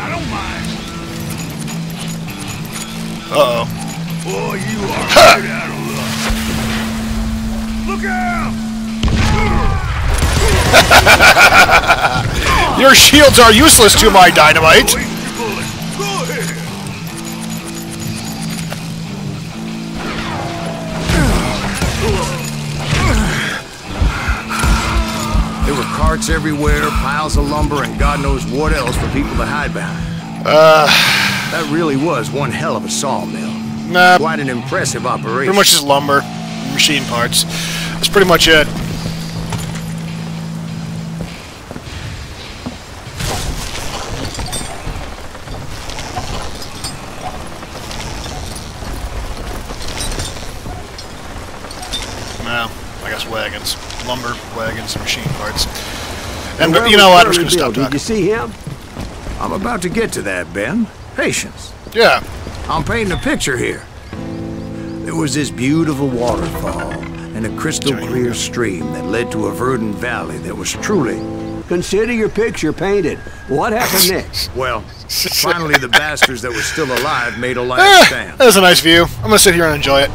I don't mind. Uh-oh. Boy, you are right out of luck. Look out! Your shields are useless to my dynamite. Waste your bullets. Go ahead. There were carts everywhere, piles of lumber, and God knows what else for people to hide behind. That really was one hell of a sawmill. Nah, Quite an impressive operation. pretty much just lumber, machine parts. That's pretty much it. Well, I guess wagons. Lumber, wagons, and machine parts. And Where you know was what? I'm just Curly gonna stop Bill? Did you talking. see him? I'm about to get to that, Ben. Patience. Yeah. I'm painting a picture here. There was this beautiful waterfall and a crystal clear stream that led to a verdant valley that was truly, Consider your picture painted. What happened next? well, finally the bastards that were still alive made a last stand. That's a nice view. I'm gonna sit here and enjoy it.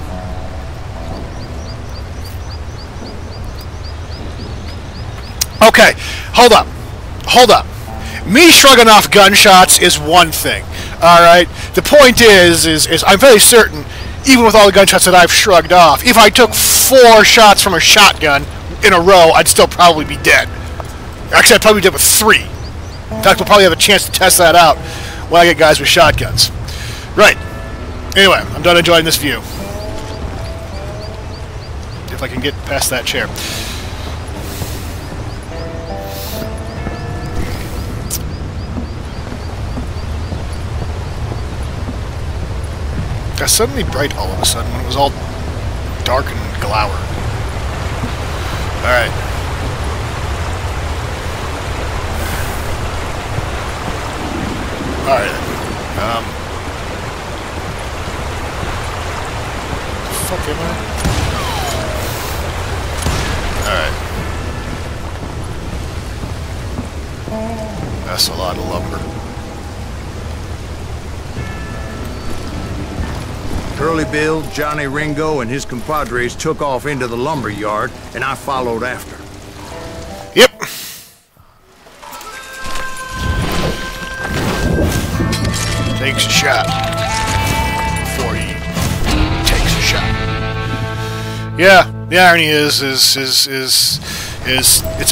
Okay, hold up. Hold up. Me shrugging off gunshots is one thing. Alright? The point is I'm very certain, even with all the gunshots that I've shrugged off, if I took 4 shots from a shotgun in a row, I'd still probably be dead. Actually, I'd probably be dead with 3. In fact, we'll probably have a chance to test that out when I get guys with shotguns. Right. Anyway, I'm done enjoying this view. If I can get past that chair. Got suddenly bright all of a sudden when it was all dark and glower. Alright. Alright. The fuck am I? Alright. That's a lot of lumber. Curly Bill, Johnny Ringo, and his compadres took off into the lumber yard, and I followed after. Yep. Takes a shot before he takes a shot. Yeah, the irony is it's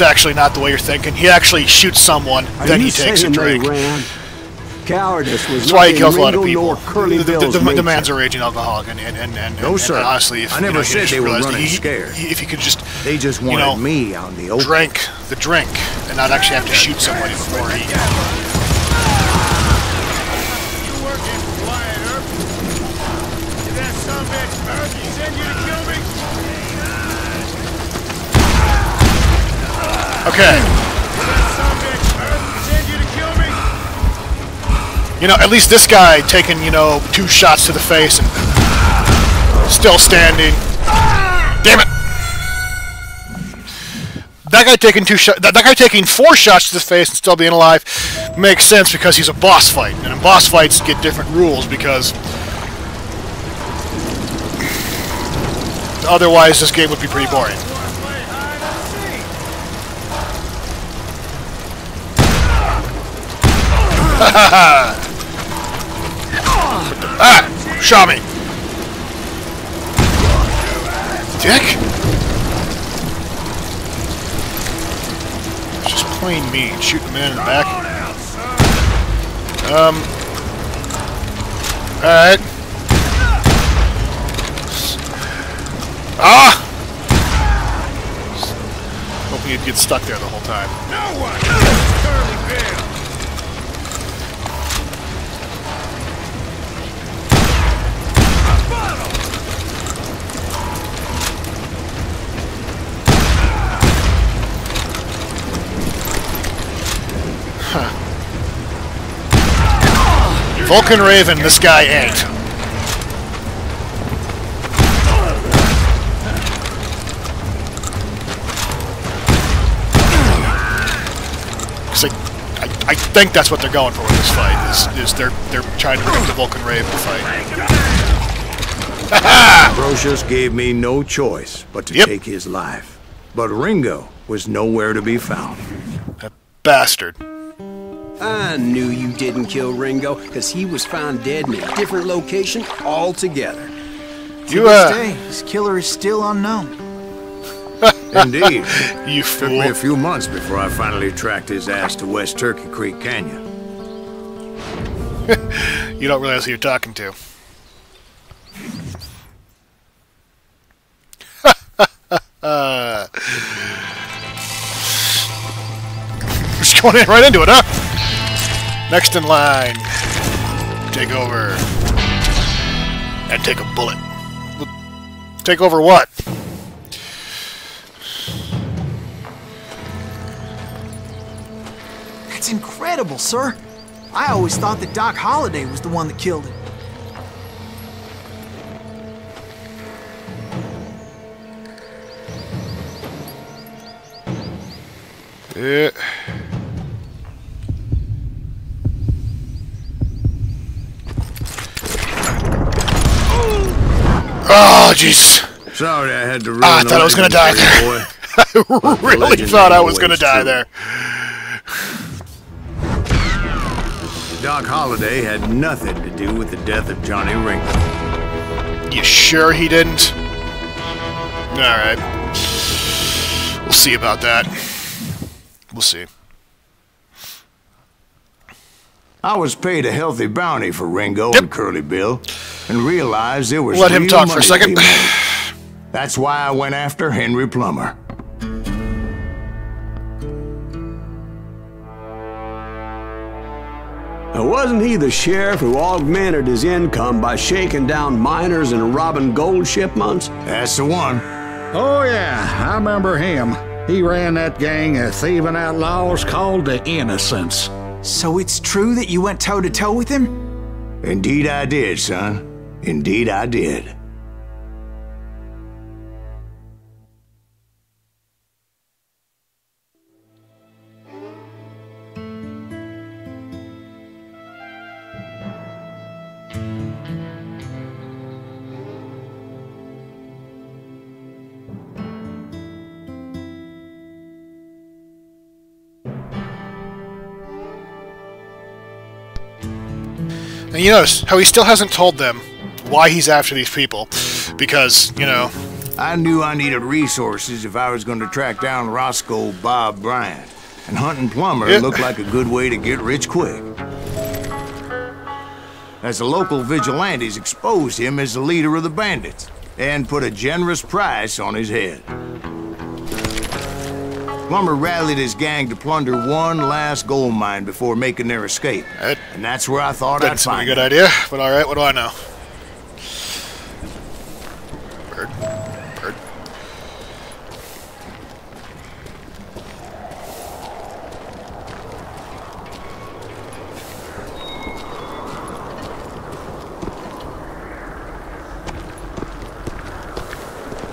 actually not the way you're thinking. He actually shoots someone, then he takes a drink. Cowardice was That's why he kills a lot of Ringo people. nor Curly Bill's The nature. man's a raging alcoholic, and No, sir. honestly, if I never said they were running scared. If he could just, They just wanted me out in the open. drink the drink and not actually have to shoot somebody before he. You working quiet, Herb? Did that sumbitch Murphy send you to kill me? Okay. Did that sumbitch Murphy send you to kill me? You know, at least this guy taking, 2 shots to the face and still standing. Damn it! That guy taking 2 shots. That guy taking 4 shots to the face and still being alive makes sense because he's a boss fight, and boss fights get different rules because otherwise this game would be pretty boring. Ah! Shot me! Dick! It's just plain mean. Shooting a man in the back. Alright. Ah! Hoping you'd get stuck there the whole time. No one! Curly Bill! Vulcan Raven, this guy ain't. I think that's what they're going for with this fight. Is they're trying to bring up the Vulcan Raven fight. Brocious gave me no choice but to take his life. But Ringo was nowhere to be found. That bastard. I knew you didn't kill Ringo, because he was found dead in a different location altogether. To this day, his killer is still unknown. Indeed. You Took fool. me a few months before I finally tracked his ass to West Turkey Creek Canyon. You don't realize who you're talking to. Just going in right into it, huh? Next in line. Take over. And take a bullet. Take over what? That's incredible, sir. I always thought that Doc Holliday was the one that killed him. Yeah. Oh, jeez. Sorry I had to ruin I thought I was gonna die there. boy. I really thought I was gonna die there. Doc Holliday had nothing to do with the death of Johnny Ringo. You sure he didn't? Alright. We'll see about that. We'll see. I was paid a healthy bounty for Ringo and Curly Bill, and realized there was Let him real talk for a money second. to be made. That's why I went after Henry Plummer. Wasn't he the sheriff who augmented his income by shaking down miners and robbing gold shipments? That's the one. Oh, yeah, I remember him. He ran that gang of thieving outlaws called the Innocents. So it's true that you went toe-to-toe with him? Indeed I did, son. Indeed I did. And you notice how he still hasn't told them why he's after these people. Because, you know... I knew I needed resources if I was going to track down Roscoe Bob Bryant. And hunting Plummer looked like a good way to get rich quick. As the local vigilantes exposed him as the leader of the bandits, and put a generous price on his head. Plummer rallied his gang to plunder one last gold mine before making their escape. And that's where I thought I'd find a good idea, but alright, what do I know? Bird. Bird.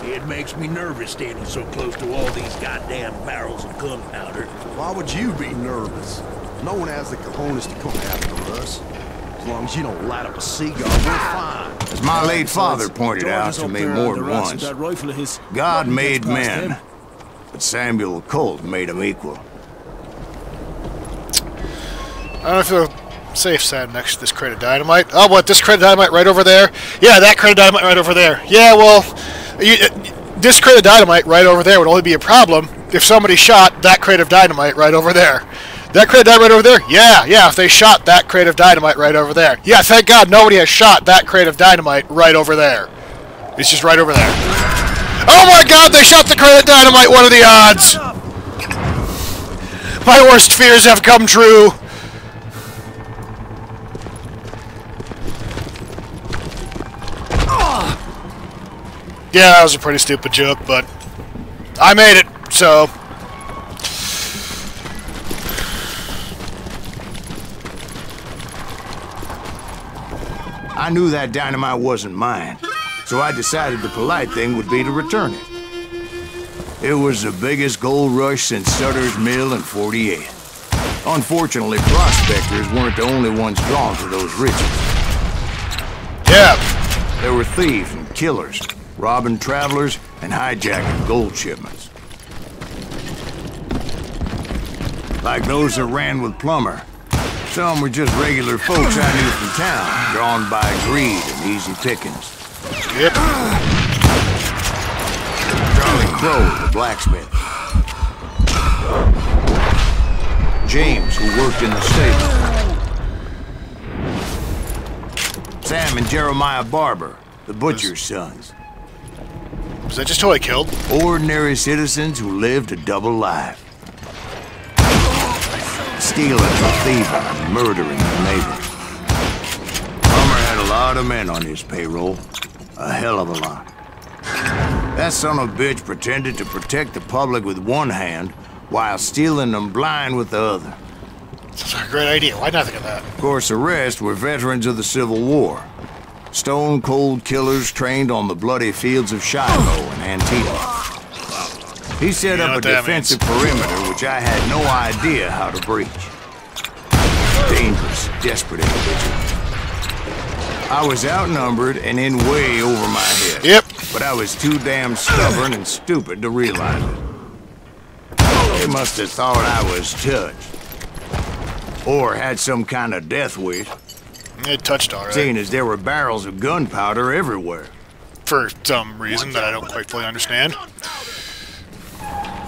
It makes me nervous standing so close to all these goddamn barrels of gunpowder. Why would you be nervous? No one has the cojones to come after us. As long as you don't light up a cigar, we're fine. As my late father pointed out to me more than once, God made men, but Samuel Colt made them equal. I don't feel Safe side next to this crate of dynamite. Oh, what? This crate of dynamite right over there? Yeah, that crate of dynamite right over there. Yeah, well, this crate of dynamite right over there would only be a problem if somebody shot that crate of dynamite right over there. That crate of dynamite right over there? Yeah, if they shot that crate of dynamite right over there. Yeah, thank God nobody has shot that crate of dynamite right over there. It's just right over there. Oh my God, they shot the crate of dynamite! What are the odds? My worst fears have come true. Yeah, that was a pretty stupid joke, but I made it, so... I knew that dynamite wasn't mine, so I decided the polite thing would be to return it. It was the biggest gold rush since Sutter's Mill in '48. Unfortunately, prospectors weren't the only ones drawn to those riches. Yeah. There were thieves and killers, robbing travelers and hijacking gold shipments. Like those that ran with Plummer. Some were just regular folks I knew from town, drawn by greed and easy pickings. Yep. Charlie Crow, the blacksmith. James, who worked in the stable. Sam and Jeremiah Barber, the butcher's sons. Was that just who I killed? Ordinary citizens who lived a double life. Stealing from thieving and murdering their neighbors. Plummer had a lot of men on his payroll. A hell of a lot. That son of a bitch pretended to protect the public with one hand while stealing them blind with the other. That's a great idea. Why not think of that? Of course, the rest were veterans of the Civil War. Stone-cold killers trained on the bloody fields of Shiloh and Antietam. He set up a defensive perimeter which I had no idea how to breach. Dangerous, desperate individual. I was outnumbered and in way over my head. Yep. But I was too damn stubborn and stupid to realize it. They must have thought I was touched. Or had some kind of death wish. It touched all right. Seeing as there were barrels of gunpowder everywhere. For some reason that I don't quite fully understand.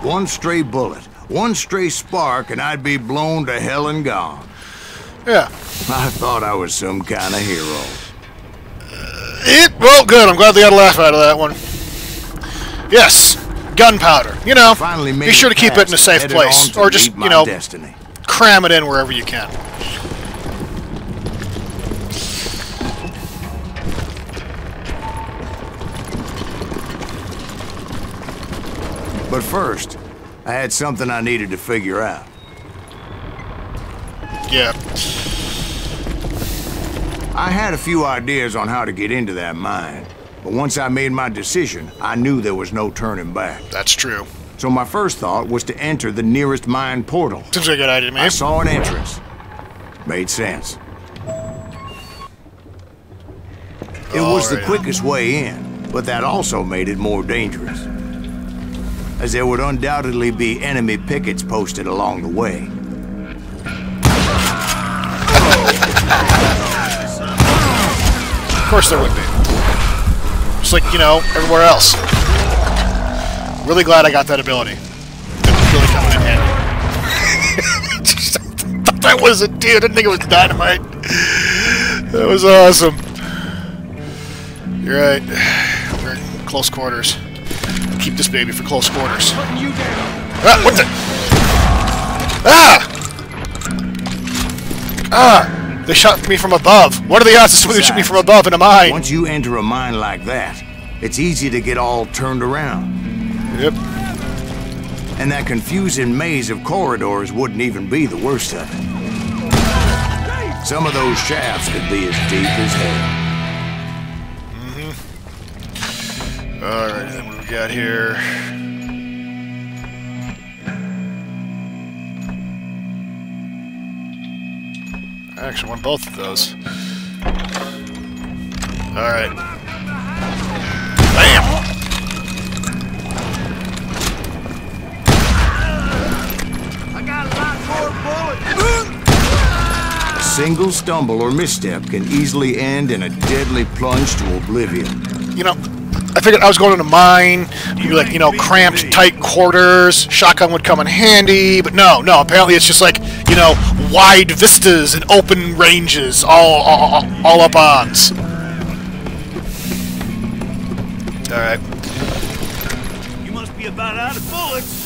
One stray bullet, one stray spark, and I'd be blown to hell and gone. Yeah. I thought I was some kind of hero. Well, good. I'm glad they got a laugh out of that one. Yes. Gunpowder. You know, be sure to keep it in a safe place. Or just, you know, cram it in wherever you can. But first, I had something I needed to figure out. Yeah. I had a few ideas on how to get into that mine, but once I made my decision, I knew there was no turning back. That's true. So my first thought was to enter the nearest mine portal. Seems like a good idea to me. I saw an entrance. Made sense. It was the quickest way in, but that also made it more dangerous, as there would undoubtedly be enemy pickets posted along the way. Of course there would be. Just like, you know, everywhere else. Really glad I got that ability. It's really coming in handy. Just thought that was a dude. I didn't think it was dynamite. That was awesome. You're right. We're in close quarters. Keep this baby for close quarters. Ah, what the? Ah! Ah! They shot me from above. What are the odds that somebody shoot me from above in a mine? Once you enter a mine like that, it's easy to get all turned around. Yep. And that confusing maze of corridors wouldn't even be the worst of it. Some of those shafts could be as deep as hell. Alright, then what do we got here? I actually want both of those. Alright. Bam! I got a lot more bullets. single stumble or misstep can easily end in a deadly plunge to oblivion. You know, I figured I was going in a mine, you like, you know, cramped, tight quarters, shotgun would come in handy, but no, apparently it's just like, you know, wide vistas and open ranges, all up ons. Alright. You must be about out of bullets.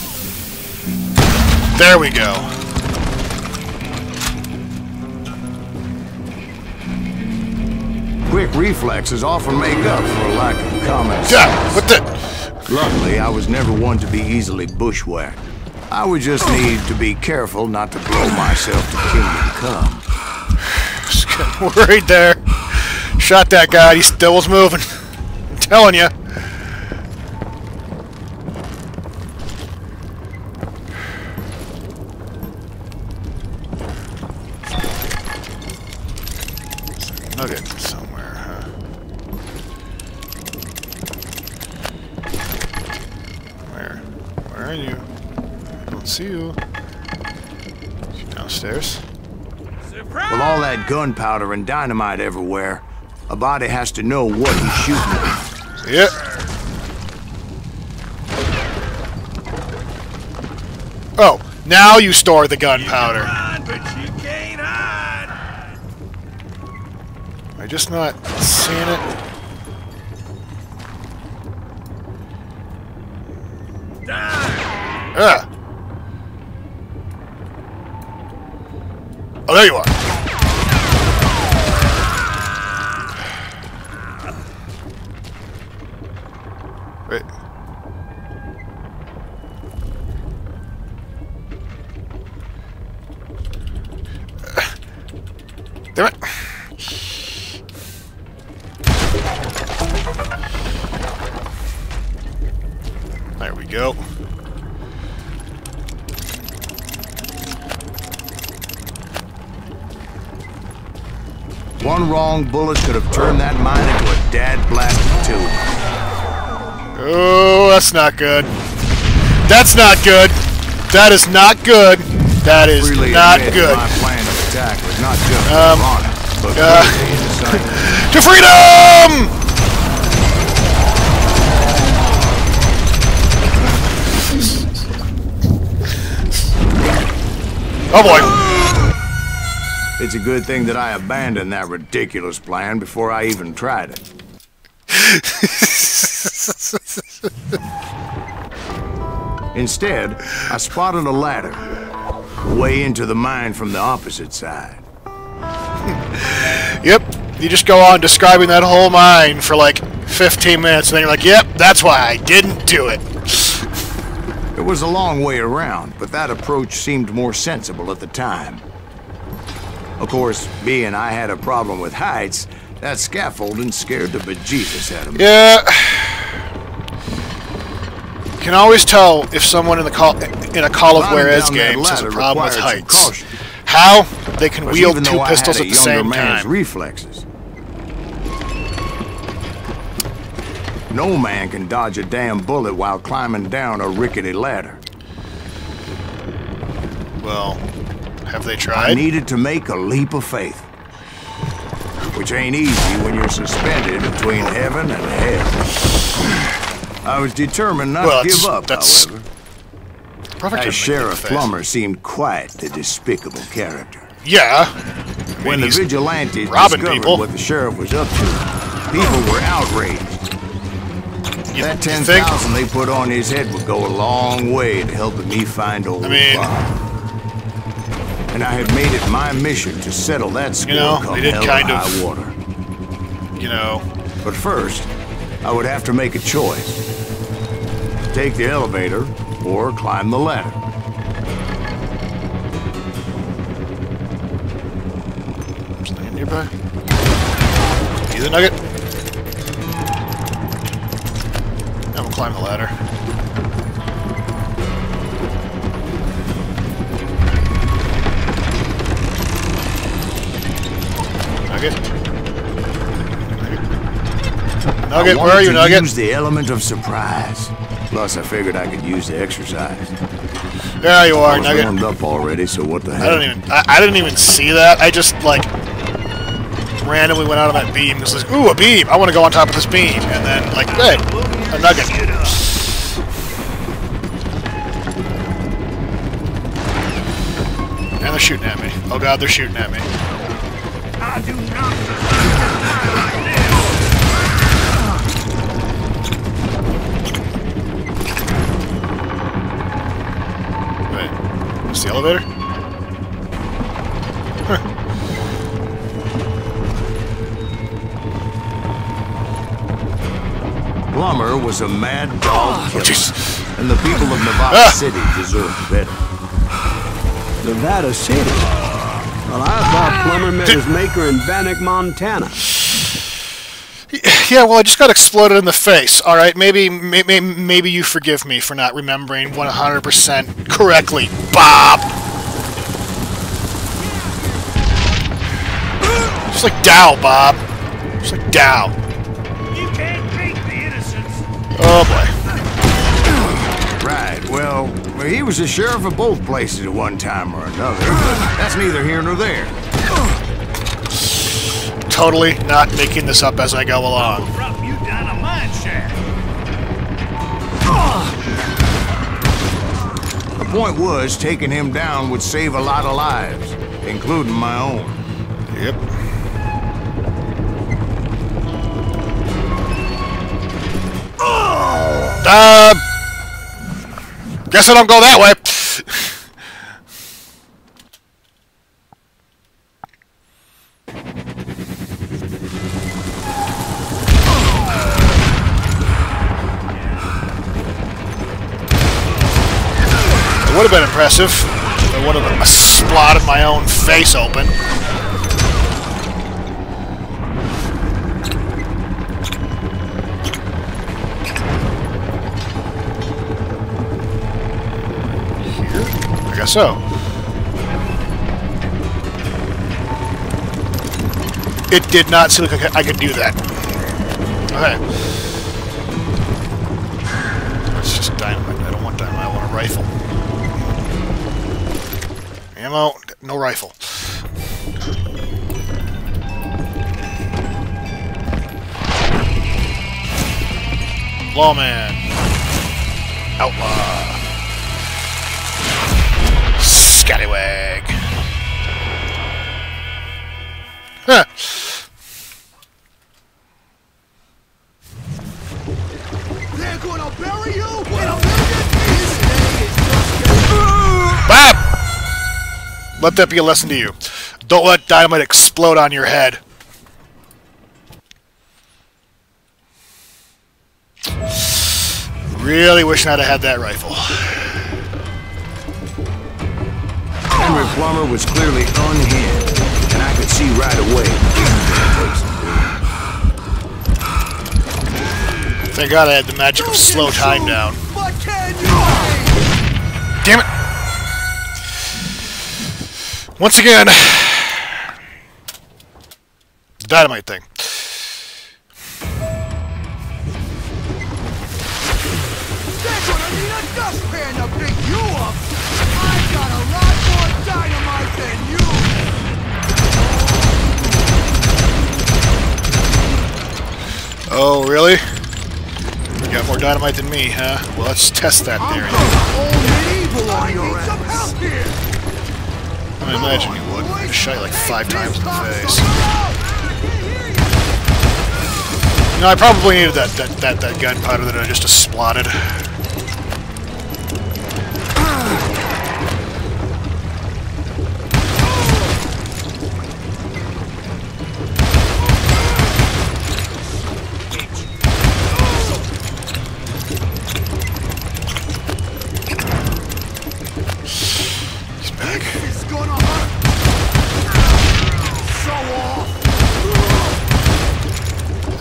There we go. Quick reflexes often make up for a lack of common sense. Yeah, what the... Luckily, I was never one to be easily bushwhacked. I would just need to be careful not to blow myself to kingdom come. Just getting worried there. Shot that guy, he still was moving. I'm telling you. Nugget somewhere, huh? Where? Where are you? I don't see you. Is you downstairs? With all that gunpowder and dynamite everywhere, a body has to know what he's shooting at. Yep. Oh, now you store the gunpowder. Am I just not seeing it? Ah. Oh, there you are. Wait. Damn it. There we go. One wrong bullet could have turned that mine into a dad-blasted tube. Oh, that's not good. That's not good. That is not good. That is not good. My plan of attack was not just ironic, but to freedom! Oh boy. It's a good thing that I abandoned that ridiculous plan before I even tried it. Instead, I spotted a ladder way into the mine from the opposite side. Yep, you just go on describing that whole mine for like 15 minutes and then you're like, yep, that's why I didn't do it. It was a long way around, but that approach seemed more sensible at the time. Of course, being I had a problem with heights, that scaffolding scared the bejesus out of me. Yeah. You can always tell if someone in a Call of Juarez game has a problem with heights. How? They can wield two pistols at the same time. Reflexes. No man can dodge a damn bullet while climbing down a rickety ladder. Well, have they tried? I needed to make a leap of faith. Which ain't easy when you're suspended between heaven and hell. I was determined not to give up, however. That Sheriff Plummer seemed quite the despicable character. Yeah. When the vigilantes discovered what the sheriff was up to, people were outraged. That 10,000 they put on his head would go a long way to helping me find old Bob. And I had made it my mission to settle that score come hell or high water. You know. But first, I would have to make a choice. Take the elevator or climb the ladder. Something nearby? Either nugget. I'm gonna climb the ladder. Nugget. Nugget, where are you, Nugget? Use the element of surprise. Plus, I figured I could use the exercise. There you I are, was Nugget. warmed up already, so what the hell? I didn't even see that. I just, like, randomly went out on that beam. Just like, ooh, a beam. I want to go on top of this beam. And then, like, hey, a nugget. And they're shooting at me. Oh god, they're shooting at me. I do not Wait, is the elevator? Huh. Plummer was a mad dog killer, and the people of Nevada City deserve better. Nevada City? Well, I thought Plummer met his maker in Bannock, Montana. Yeah, well, I just got exploded in the face. All right, maybe you forgive me for not remembering 100% correctly, Bob. Just like Dow, Bob. Just like Dow. You can't beat the innocents. Oh boy. Right. Well, he was the sheriff of both places at one time or another, but that's neither here nor there. Totally not making this up as I go along. Drop you down a mine shaft. The point was, taking him down would save a lot of lives, including my own. Yep. Guess I don't go that way. It would have been impressive if I would have splotted my own face open. I guess so. It did not seem like I could do that. Okay. It's just dynamite. I don't want dynamite. I want a rifle. Ammo. No rifle. Lawman. Outlaw. Scallywag. Huh. They're gonna bury you in a million pieces. Bob! Let that be a lesson to you. Don't let dynamite explode on your head. Really wishing I'd have had that rifle. Henry Plummer was clearly unhinged, and I could see right away he was gonna take some. Thank God I had the magic of slow time down. But can you? Damn it! Once again, the dynamite thing. They're gonna need a dustpan to pick you up. I've got a lot more dynamite than you. Oh, really? You got more dynamite than me, huh? Well, let's test that theory. I need some help here. I imagine you would. I just shot you like 5 times in the face. No, I probably needed that gunpowder that I just exploded. He's back. It's gonna hurt. So off.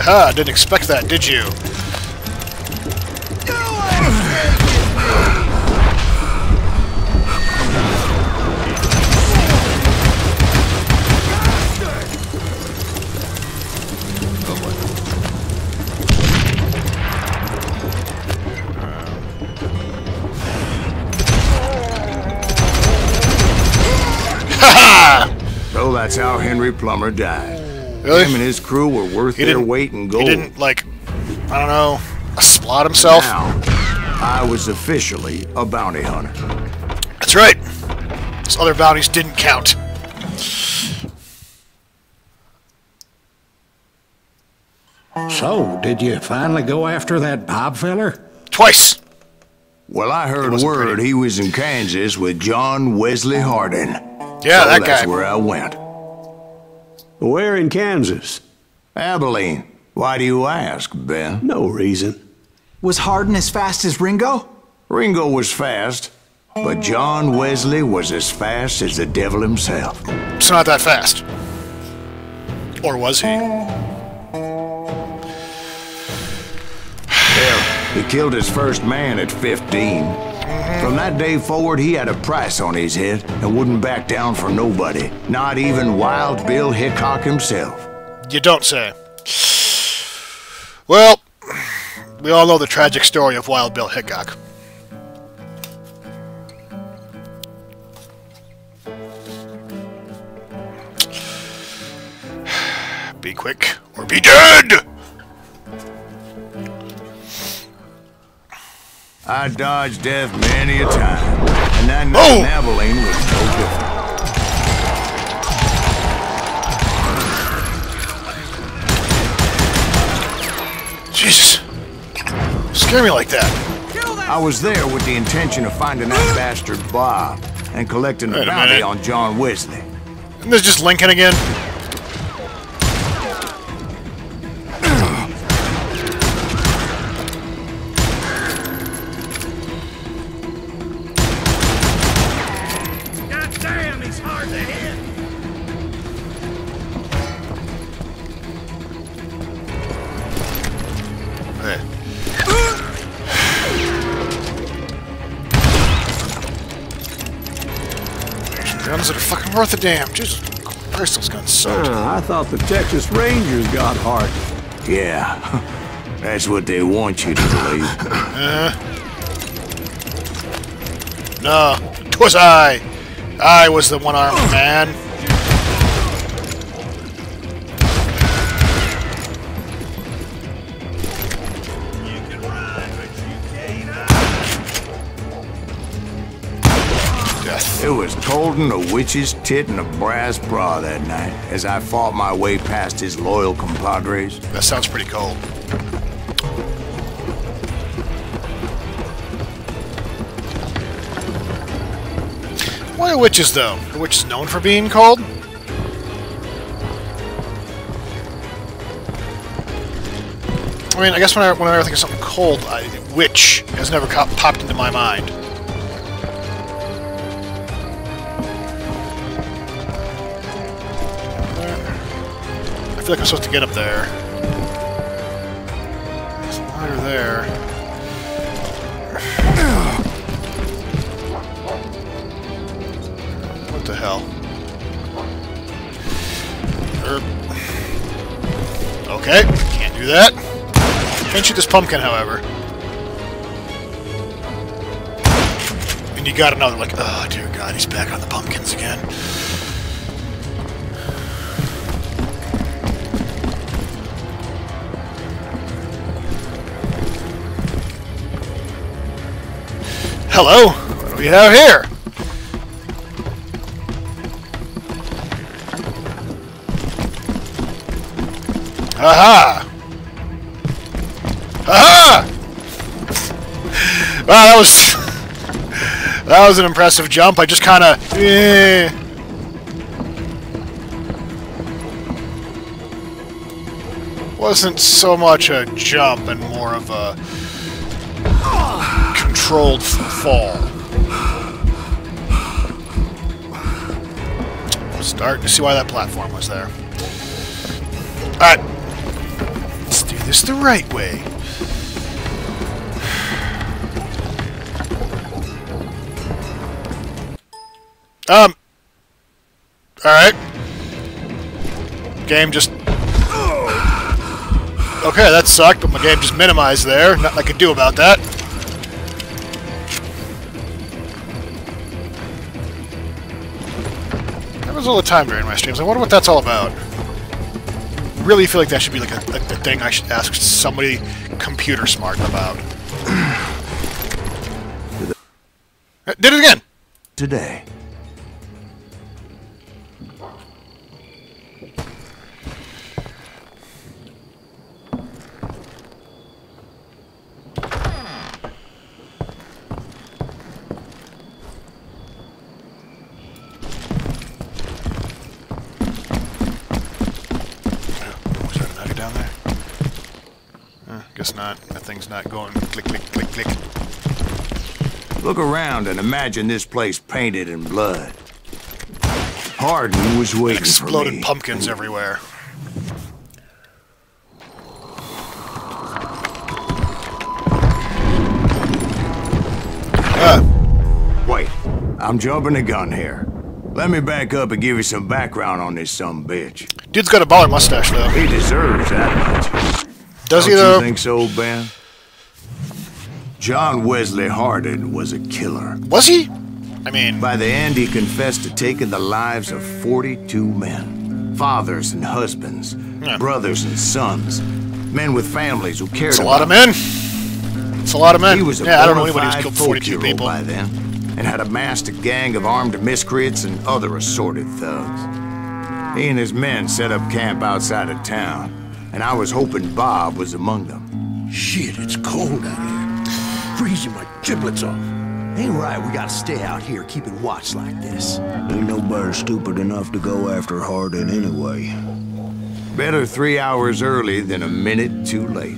Ah, didn't expect that, did you? So that's how Henry Plummer died. Really? Him and his crew were worth their weight in gold. He didn't, like, I don't know, splot himself? Now, I was officially a bounty hunter. That's right. Those other bounties didn't count. So, did you finally go after that Bob feller? Twice. Well, I heard word he was in Kansas with John Wesley Hardin. Yeah, so that that's guy. where I went. Where in Kansas? Abilene. Why do you ask, Ben? No reason. Was Hardin as fast as Ringo? Ringo was fast, but John Wesley was as fast as the devil himself. It's not that fast. Or was he? Hell, he killed his first man at 15. From that day forward, he had a price on his head and wouldn't back down for nobody, not even Wild Bill Hickok himself. You don't say. Well, we all know the tragic story of Wild Bill Hickok. Be quick or be dead! I dodged death many a time, and that night in Abilene was no different. Jesus. Scare me like that. I was there with the intention of finding that bastard Bob and collecting the bounty on John Wesley. Isn't this just Lincoln again? Damn, he's hard to hit. Guns that are fucking worth a damn. Jesus Christ, those guns suck. I thought the Texas Rangers got Hardin. Yeah, that's what they want you to believe. No, 'twas I. I was the one-armed man. Death. It was cold in a witch's tit and a brass bra that night as I fought my way past his loyal compadres. That sounds pretty cold. Why are witches, though? Are witches known for being cold? I mean, I guess whenever I think of something cold, witch has never popped into my mind. I feel like I'm supposed to get up there. There's a ladder there. What the hell? Okay, can't do that. Can't shoot this pumpkin, however. And you gotta know, like, oh dear God, he's back on the pumpkins again. Hello? What do we have here? Aha! Aha! Wow, that was an impressive jump. I just kind of wasn't so much a jump and more of a controlled fall. Starting to see why that platform was there. Alright. Let's do this the right way. Alright. Game just... Okay, that sucked, but my game just minimized there. Nothing I could do about that. That was happens all the time during my streams. I wonder what that's all about. Really feel like that should be like a thing I should ask somebody computer smart about. Did it again! Today. Guess not. That thing's not going click, click, click, click. Look around and imagine this place painted in blood. Hardin was waiting for me. Exploded pumpkins everywhere. Wait, I'm jumping the gun here. Let me back up and give you some background on this sumbitch. Dude's got a baller mustache, though. He deserves that much. Does he, Don't though? you think so, Ben? John Wesley Hardin was a killer. Was he? I mean... By the end, he confessed to taking the lives of 42 men. Fathers and husbands, brothers and sons. Men with families who cared about... It's a lot of men. It's a lot of men. He was a I don't know anybody who's killed 42 hero people. by then, and had amassed a gang of armed miscreants and other assorted thugs. He and his men set up camp outside of town, and I was hoping Bob was among them. Shit, it's cold out here. Freezing my giblets off. Ain't right, we gotta stay out here keeping watch like this. Ain't nobody stupid enough to go after Hardin anyway. Better 3 hours early than a minute too late.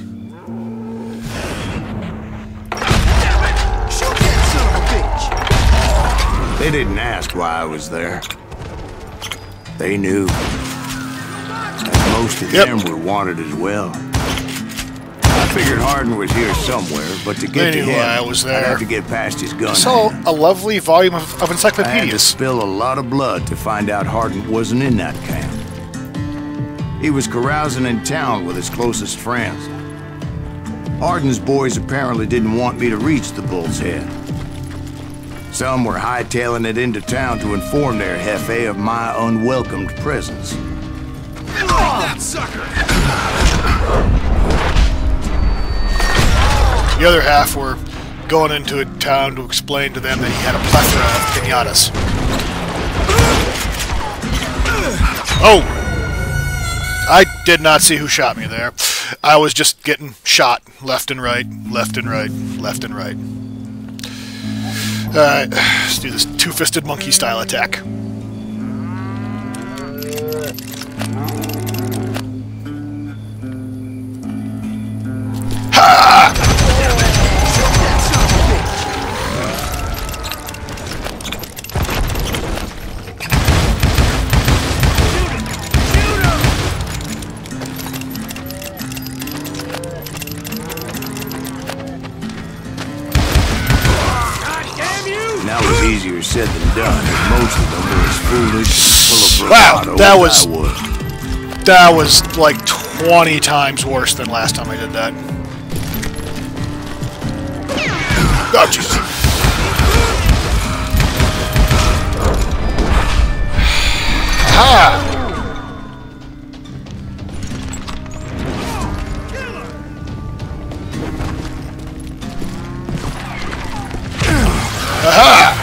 Shoot that son of a bitch! They didn't ask why I was there. They knew. And most of them were wanted as well. I figured Hardin was here somewhere, but to get to him, I was there. I'd have to get past his gun. So, a lovely volume of I had to encyclopedias. spill a lot of blood to find out Hardin wasn't in that camp. He was carousing in town with his closest friends. Hardin's boys apparently didn't want me to reach the Bull's Head. Some were hightailing it into town to inform their jefe of my unwelcomed presence. That sucker! The other half were going into a town to explain to them that he had a plethora of pinatas. Oh! I did not see who shot me there. I was just getting shot left and right, left and right, left and right. Alright, let's do this two-fisted monkey style attack. Ha! That was easier said than done, as most of them were as foolish and full of bravado as I was. That was like 20 times worse than last time I did that. Oh, Jesus. Ha! Aha!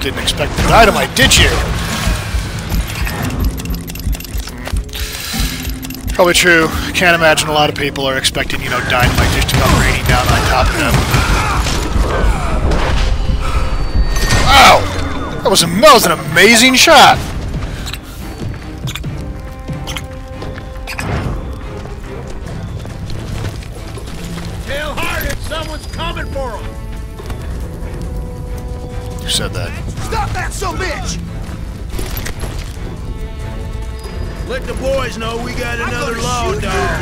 Didn't expect the dynamite, did you? Probably true. Can't imagine a lot of people are expecting, you know, dynamite just to come raining down on top of them. Wow! That was an amazing shot! Tell Hardin someone's coming for him. Who said that? Stop that son of a bitch! Let the boys know we got another law dog.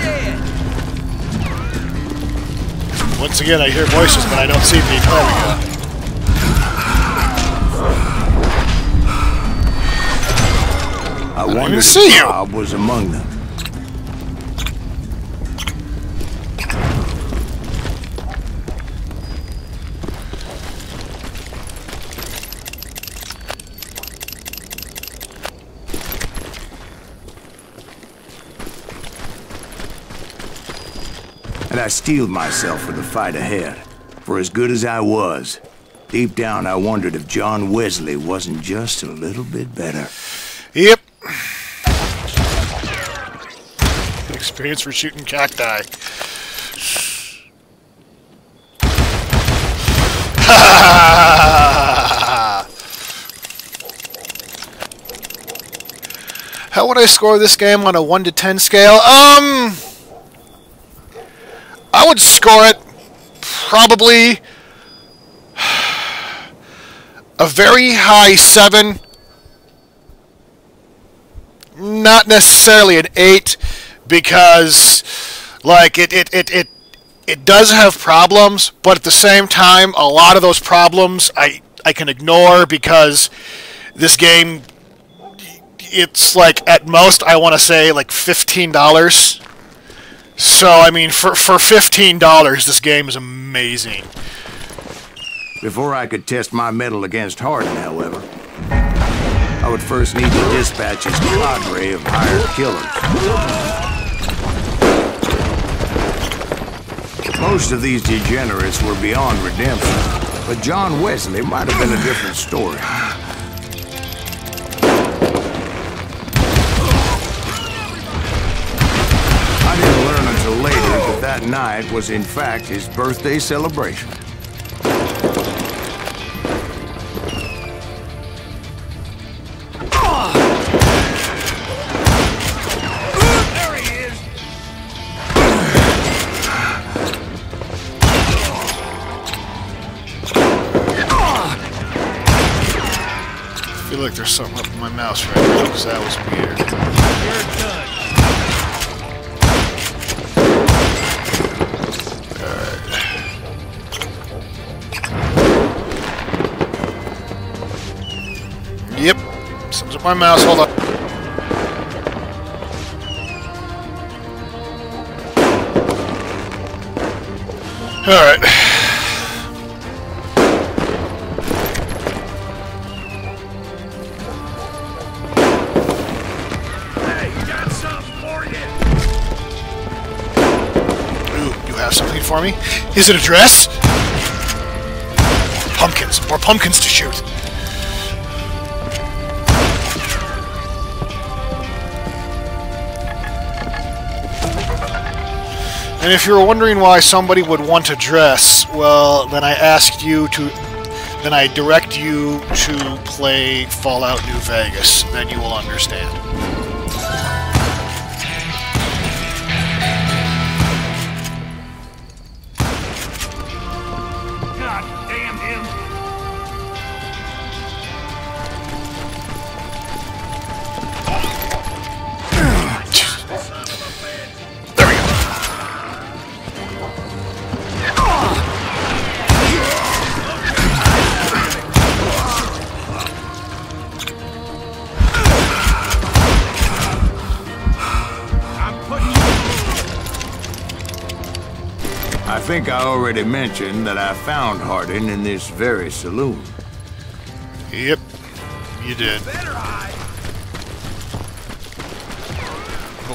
Once again, I hear voices, but I don't see people. There we go. I wondered if see you. Bob was among them. and I steeled myself for the fight ahead. For as good as I was, deep down I wondered if John Wesley wasn't just a little bit better. Yep. Experience for shooting cacti. How would I score this game on a 1 to 10 scale? I would score it probably a very high 7. Not necessarily an 8, because like it does have problems, but at the same time a lot of those problems I can ignore, because this game, it's like at most I want to say like $15. So I mean for $15 this game is amazing. Before I could test my mettle against Hardin, however, I would first need to dispatch his cadre of hired killers. Most of these degenerates were beyond redemption, but John Wesley might have been a different story. I didn't learn until later that that night was in fact his birthday celebration. I feel like there's something up in my mouse right now, because that was weird. You're done. Yep. Something's up my mouse. Hold on. Alright. Something for me? Is it a dress? Pumpkins. More pumpkins to shoot. And if you're wondering why somebody would want a dress, well, then I direct you to play Fallout New Vegas. Then you will understand. I think I already mentioned that I found Hardin in this very saloon. Yep, you did. But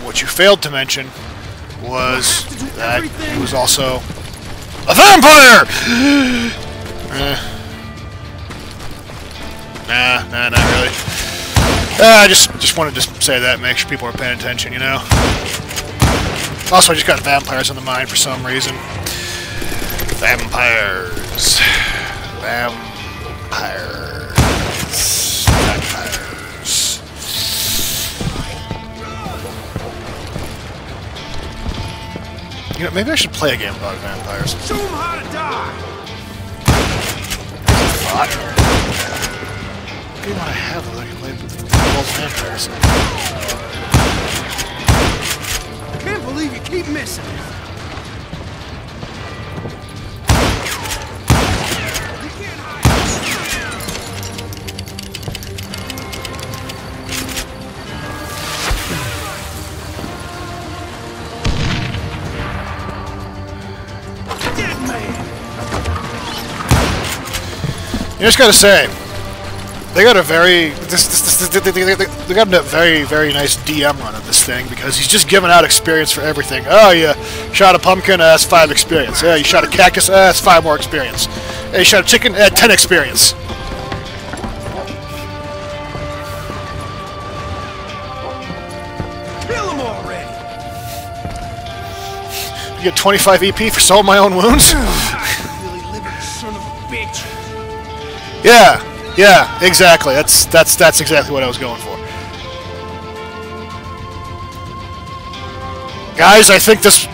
what you failed to mention was that he was also a vampire! Nah, not really. I just wanted to say that, make sure people are paying attention, you know? Also, I just got vampires on the mind for some reason. Vampires. Vampires. Vampires. You know, maybe I should play a game about vampires. Show them how to die! Thought. What do you want to have that I can play with both vampires? I can't believe you keep missing. You just gotta say, They got a very they got a very nice DM run of this thing because he's just giving out experience for everything. Oh, you shot a pumpkin, that's 5 experience. Yeah, you shot a cactus, that's 5 more experience. Hey, you shot a chicken, 10 experience. Kill him already! You get 25 EP for some of my own wounds. Really living son of a bitch. Yeah, exactly. That's exactly what I was going for. Guys, I think this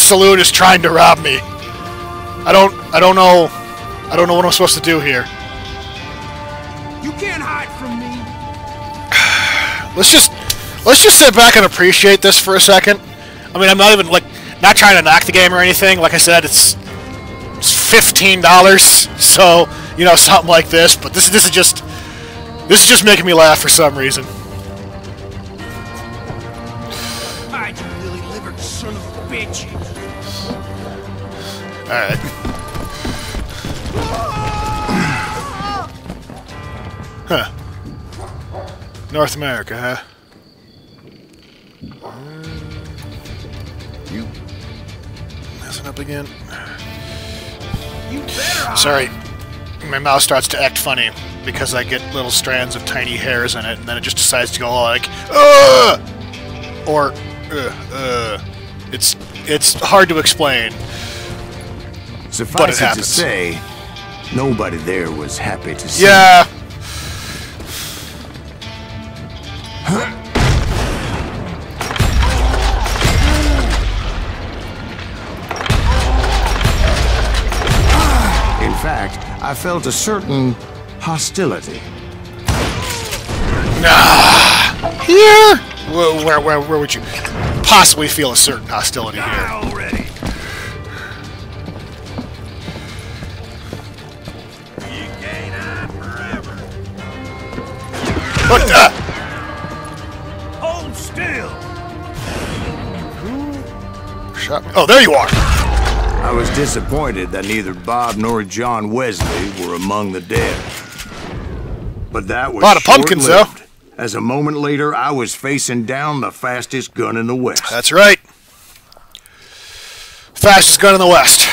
saloon is trying to rob me. I don't know what I'm supposed to do here. You can't hide from me. Let's just sit back and appreciate this for a second. I mean, I'm not even not trying to knock the game or anything. Like I said, it's $15, so you know, something like this. But this is just making me laugh for some reason. Hide, you lily-livered son of a bitch. All right. Huh. North America, huh? You messing up again? You better. Sorry. My mouse starts to act funny because I get little strands of tiny hairs in it, and then it just decides to go all like, "Ugh!" or It's hard to explain. Suffice it to say, nobody there was happy to see. Yeah. In fact, I felt a certain hostility. Here? Where would you possibly feel a certain hostility here? Already. You can't hide forever. What the? Hold still. Shot me. Oh, there you are. I was disappointed that neither Bob nor John Wesley were among the dead. But that was a lot of pumpkins, though. short-lived, as a moment later I was facing down the fastest gun in the West. That's right. Fastest gun in the West.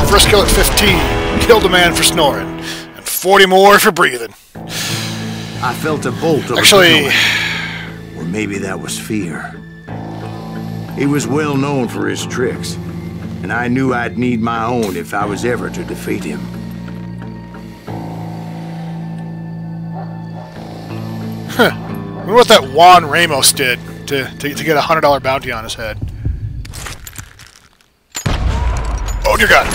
First kill at 15. Killed a man for snoring. And 40 more for breathing. I felt a bolt of Actually, adrenaline. Or maybe that was fear. He was well known for his tricks, and I knew I'd need my own if I was ever to defeat him. Huh. I wonder what that Juan Ramos did to get a $100 bounty on his head. Oh dear God.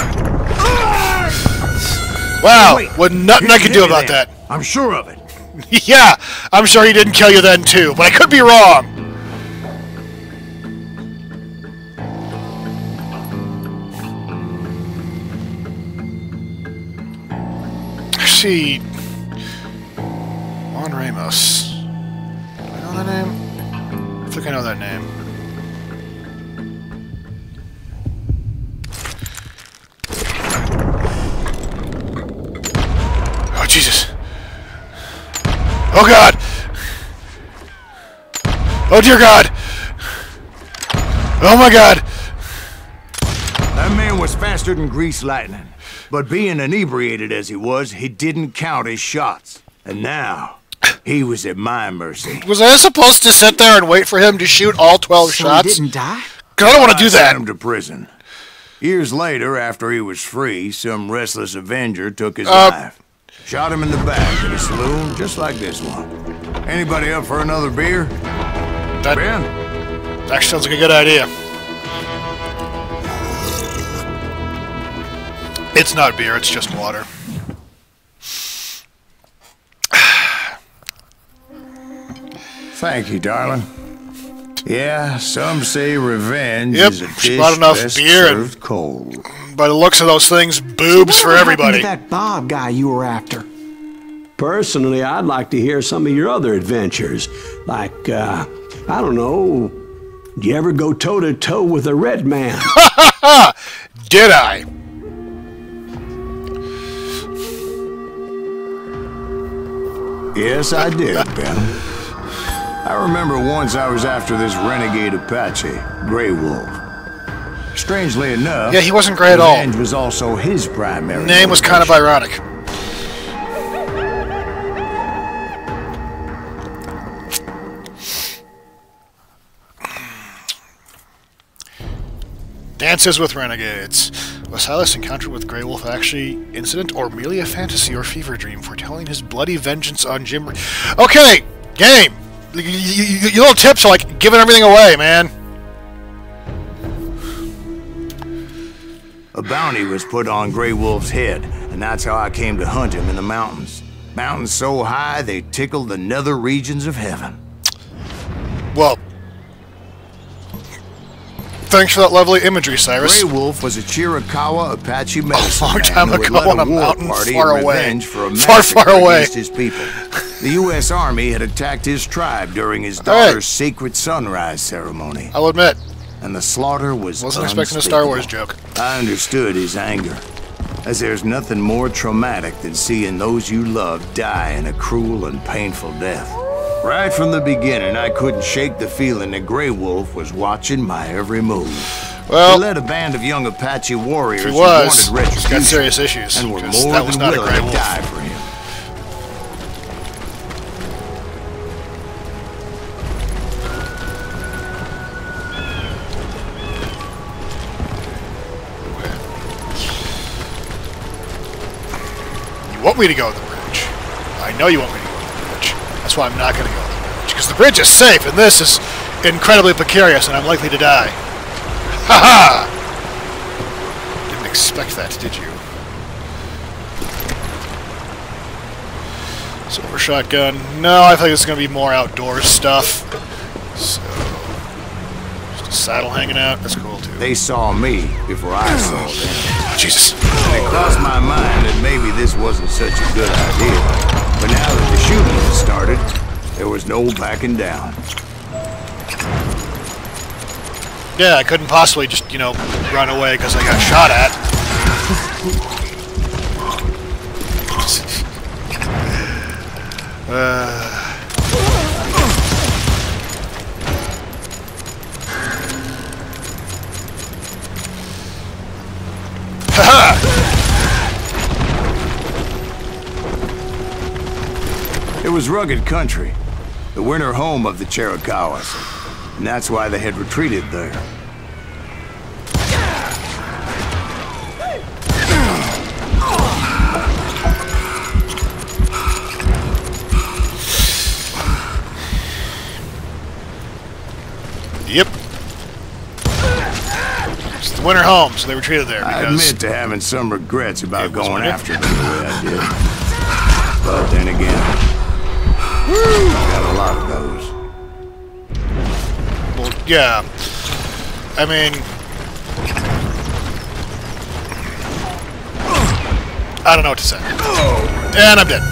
Wow, what nothing I could do about that. I'm sure of it. Yeah, I'm sure he didn't kill you then too, but I could be wrong. See, Juan Ramos. Do I know that name? I think I know that name. Oh, Jesus. Oh, God. Oh, dear God. Oh, my God. That man was faster than greased lightning. But being inebriated as he was, he didn't count his shots. And now, he was at my mercy. Was I supposed to sit there and wait for him to shoot all 12 shots? He didn't die? 'Cause I don't want to do I sent that. him to prison. Years later, after he was free, some restless Avenger took his life. Shot him in the back at a saloon, just like this one. Anybody up for another beer? That Ben? actually sounds like a good idea. It's not beer, it's just water. Thank you, darling. Yeah, some say revenge Yep, is a she dish bought enough best beer and- served cold. By the looks of those things, boobs for What happened everybody. to that Bob guy you were after? Personally, I'd like to hear some of your other adventures, like I don't know. Did you ever go toe-to-toe with a red man? Did I? Yes, I did, Ben. I remember once I was after this renegade Apache, Grey Wolf. Strangely enough, yeah, he wasn't gray at all. Revenge was also his primary name was kind of ironic. Dances with Renegades. Was Silas' encounter with Grey Wolf actually incident or merely a fantasy or fever dream foretelling his bloody vengeance on Jim? Okay, game. Your little tips are like giving everything away, man. A bounty was put on Grey Wolf's head, and that's how I came to hunt him in the mountains. Mountains so high they tickled the nether regions of heaven. Well, thanks for that lovely imagery, Cyrus. Grey Wolf was a Chiricahua Apache medicine a long time man ago who had on a led war mountain party far in away. revenge for a Far, massacre far away. against his people. The U.S. Army had attacked his tribe during his daughter's sacred sunrise ceremony. I'll admit, and the slaughter was wasn't expecting a Star Wars joke. I understood his anger, as there's nothing more traumatic than seeing those you love die in a cruel and painful death. Right from the beginning, I couldn't shake the feeling that Grey Wolf was watching my every move. Well, he led a band of young Apache warriors he who was. wanted retribution He's got serious issues, and were because more that was than not a willing Grey to Wolf. die for him. You want me to go to the bridge. I know you want me to go to the bridge. That's why I'm not going to go to the bridge. Because the bridge is safe, and this is incredibly precarious, and I'm likely to die. Ha ha! Didn't expect that, did you? Silver shotgun. No, I think it's going to be more outdoors stuff. So, just a saddle hanging out. That's cool, too. They saw me before I saw them. Jesus. And it crossed my mind that maybe this wasn't such a good idea. But now that the shooting had started, there was no backing down. Yeah, I couldn't possibly just, you know, run away because I got shot at. It was rugged country, the winter home of the Chiricahuas, and that's why they had retreated there. Yep. It's the winter home, so they retreated there. I admit to having some regrets about going after them the way I did. But then again, got a lot of those. Well, yeah. I mean, I don't know what to say. And I'm dead.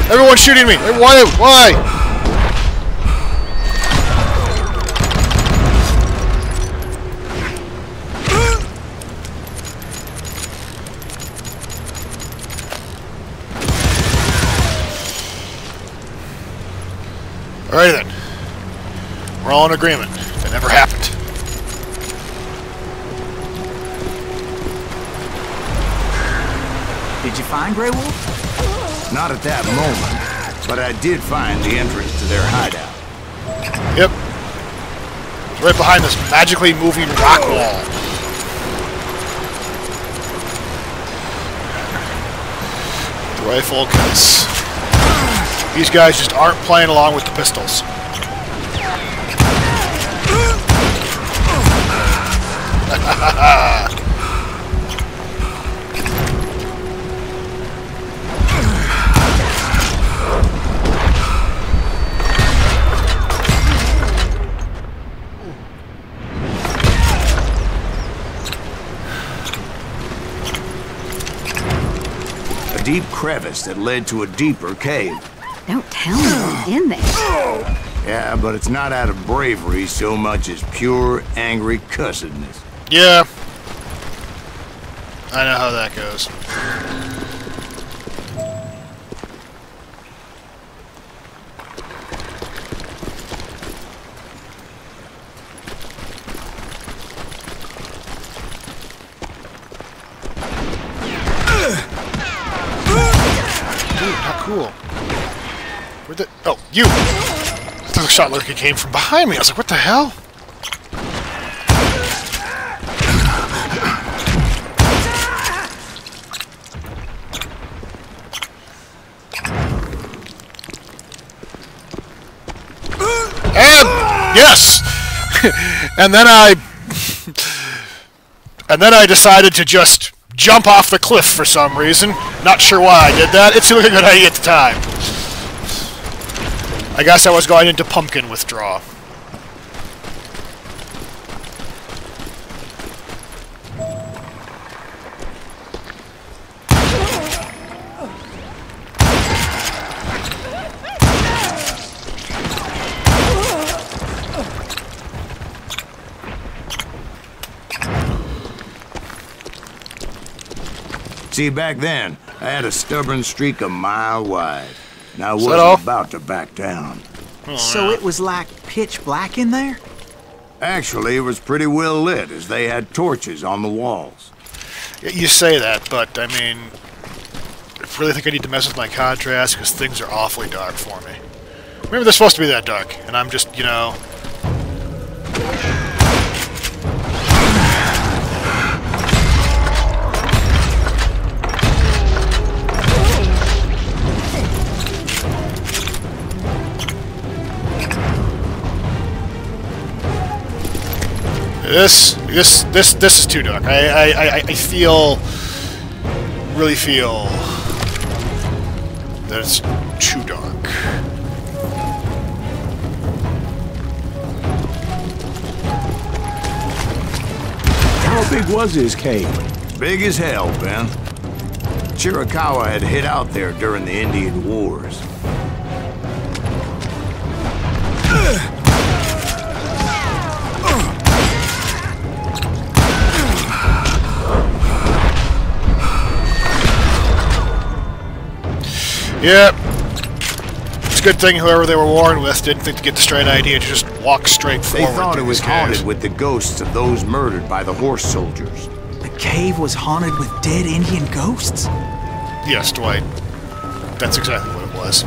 Everyone's shooting me! Why? Why? Alrighty then. We're all in agreement. It never happened. Did you find Grey Wolf? Not at that moment, but I did find the entrance to their hideout. Yep. It's right behind this magically moving rock wall. The rifle cuts. These guys just aren't playing along with the pistols. A deep crevice that led to a deeper cave. Don't tell me what's in there. Yeah, but it's not out of bravery so much as pure, angry cussedness. Yeah. I know how that goes. Dude, how cool. Where'd the... Oh, you! The shot like it came from behind me. I was like, what the hell? And yes! And then I decided to just jump off the cliff for some reason. Not sure why I did that. It seemed like a good idea at the time. I guess I was going into pumpkin withdrawal. See, back then, I had a stubborn streak a mile wide, and I wasn't about to back down. Oh, so it was like pitch black in there? Actually, it was pretty well lit, as they had torches on the walls. You say that, but, I mean, I really think I need to mess with my contrast, because things are awfully dark for me. Maybe they're supposed to be that dark, and I'm just, you know... This is too dark. I really feel that it's too dark. How big was his cave? Big as hell, Ben. Chiricahua had hid out there during the Indian Wars. Yep. It's a good thing whoever they were warring with didn't think to get the straight idea to just walk straight forward. They thought it was haunted with the ghosts of those murdered by the horse soldiers. The cave was haunted with dead Indian ghosts? Yes, Dwight. That's exactly what it was.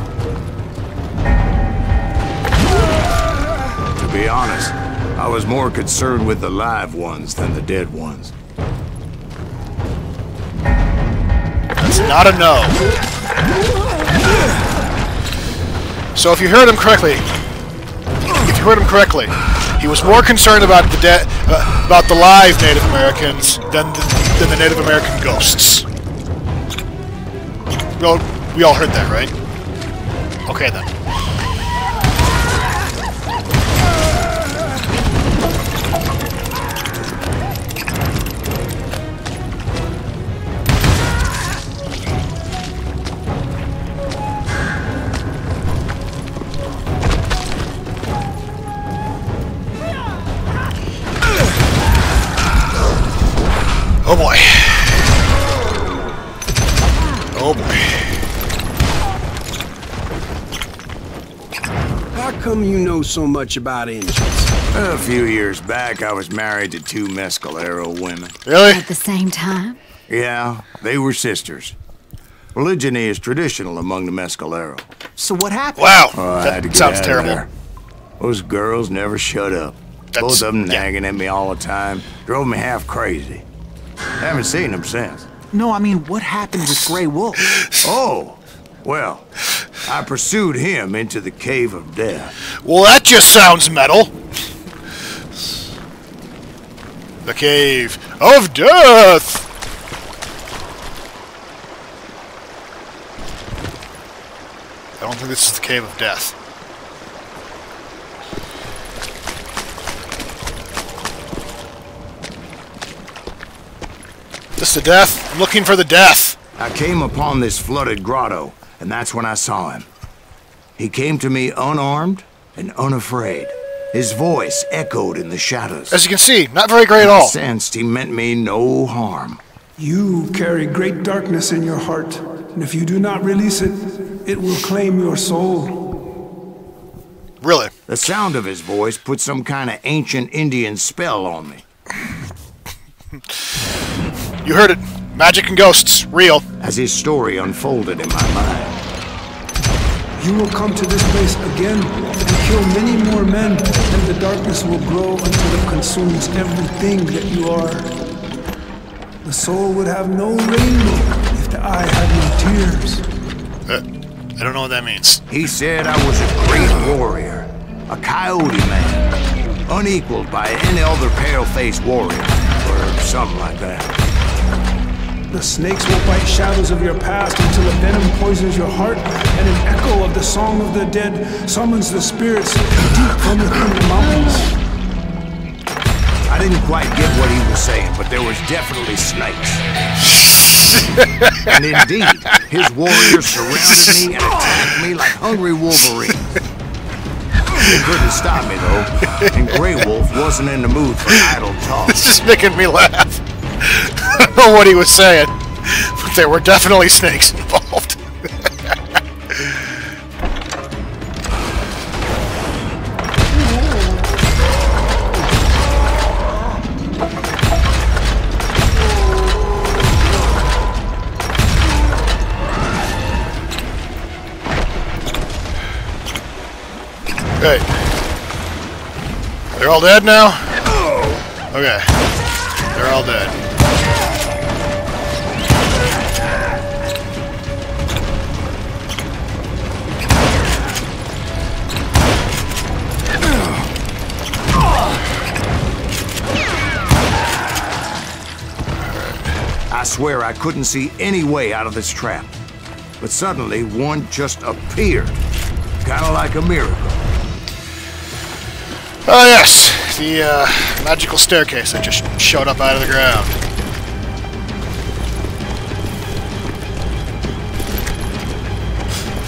To be honest, I was more concerned with the live ones than the dead ones. That's not a no. So if you heard him correctly, he was more concerned about the live Native Americans than the Native American ghosts. We all heard that, right? Okay then. Oh boy. Oh boy. How come you know so much about Indians? A few years back, I was married to two Mescalero women. Really? At the same time? Yeah, they were sisters. Polygyny is traditional among the Mescalero. So what happened? Wow, that sounds terrible. Those girls never shut up. Both of them nagging at me all the time. Drove me half crazy. Haven't seen them since. No, I mean, what happened with Grey Wolf? Oh, well, I pursued him into the Cave of Death. Well, that just sounds metal. The Cave of Death. I don't think this is the Cave of Death. This the death? I'm looking for the death. I came upon this flooded grotto, and that's when I saw him. He came to me unarmed and unafraid. His voice echoed in the shadows. As you can see, not very great at all. I sensed he meant me no harm. You carry great darkness in your heart, and if you do not release it, it will claim your soul. Really? The sound of his voice put some kind of ancient Indian spell on me. You heard it. Magic and ghosts. Real. As his story unfolded in my mind. You will come to this place again and kill many more men, and the darkness will grow until it consumes everything that you are. The soul would have no rainbow if the eye had no tears. I don't know what that means. He said I was a great warrior, a coyote man, unequaled by any other pale-faced warrior, or something like that. The snakes will bite shadows of your past until a venom poisons your heart, and an echo of the song of the dead summons the spirits deep from within the mountains. I didn't quite get what he was saying, but there was definitely snakes. And indeed, his warriors surrounded me and attacked me like hungry wolverines. They couldn't stop me, though, and Grey Wolf wasn't in the mood for idle talk. It's just making me laugh. I don't know what he was saying, but there were definitely snakes involved. Hey. They're all dead now? Okay. They're all dead. I swear I couldn't see any way out of this trap. But suddenly, one just appeared. Kind of like a miracle. Oh yes, the magical staircase that just showed up out of the ground.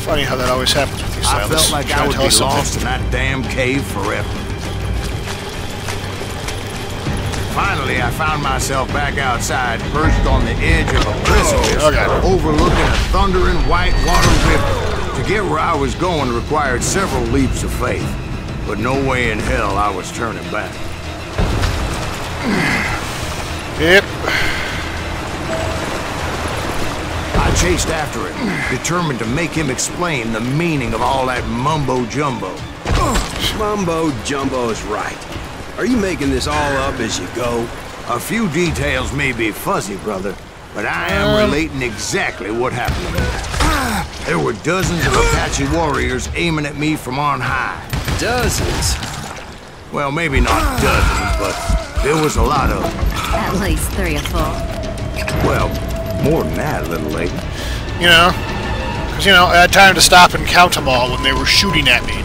Funny how that always happens with you, Silas. I felt like I would be lost in that damn cave forever. Finally, I found myself back outside, perched on the edge of a precipice, overlooking a thundering whitewater river. To get where I was going required several leaps of faith, but no way in hell I was turning back. Yep. I chased after him, determined to make him explain the meaning of all that mumbo-jumbo. Mumbo-jumbo is right. Are you making this all up as you go? A few details may be fuzzy, brother, but I am relating exactly what happened to me. There were dozens of Apache warriors aiming at me from on high. Dozens? Well, maybe not dozens, but there was a lot of them. At least 3 or 4. Well, more than that, little lady. You know, because, you know, I had time to stop and count them all when they were shooting at me.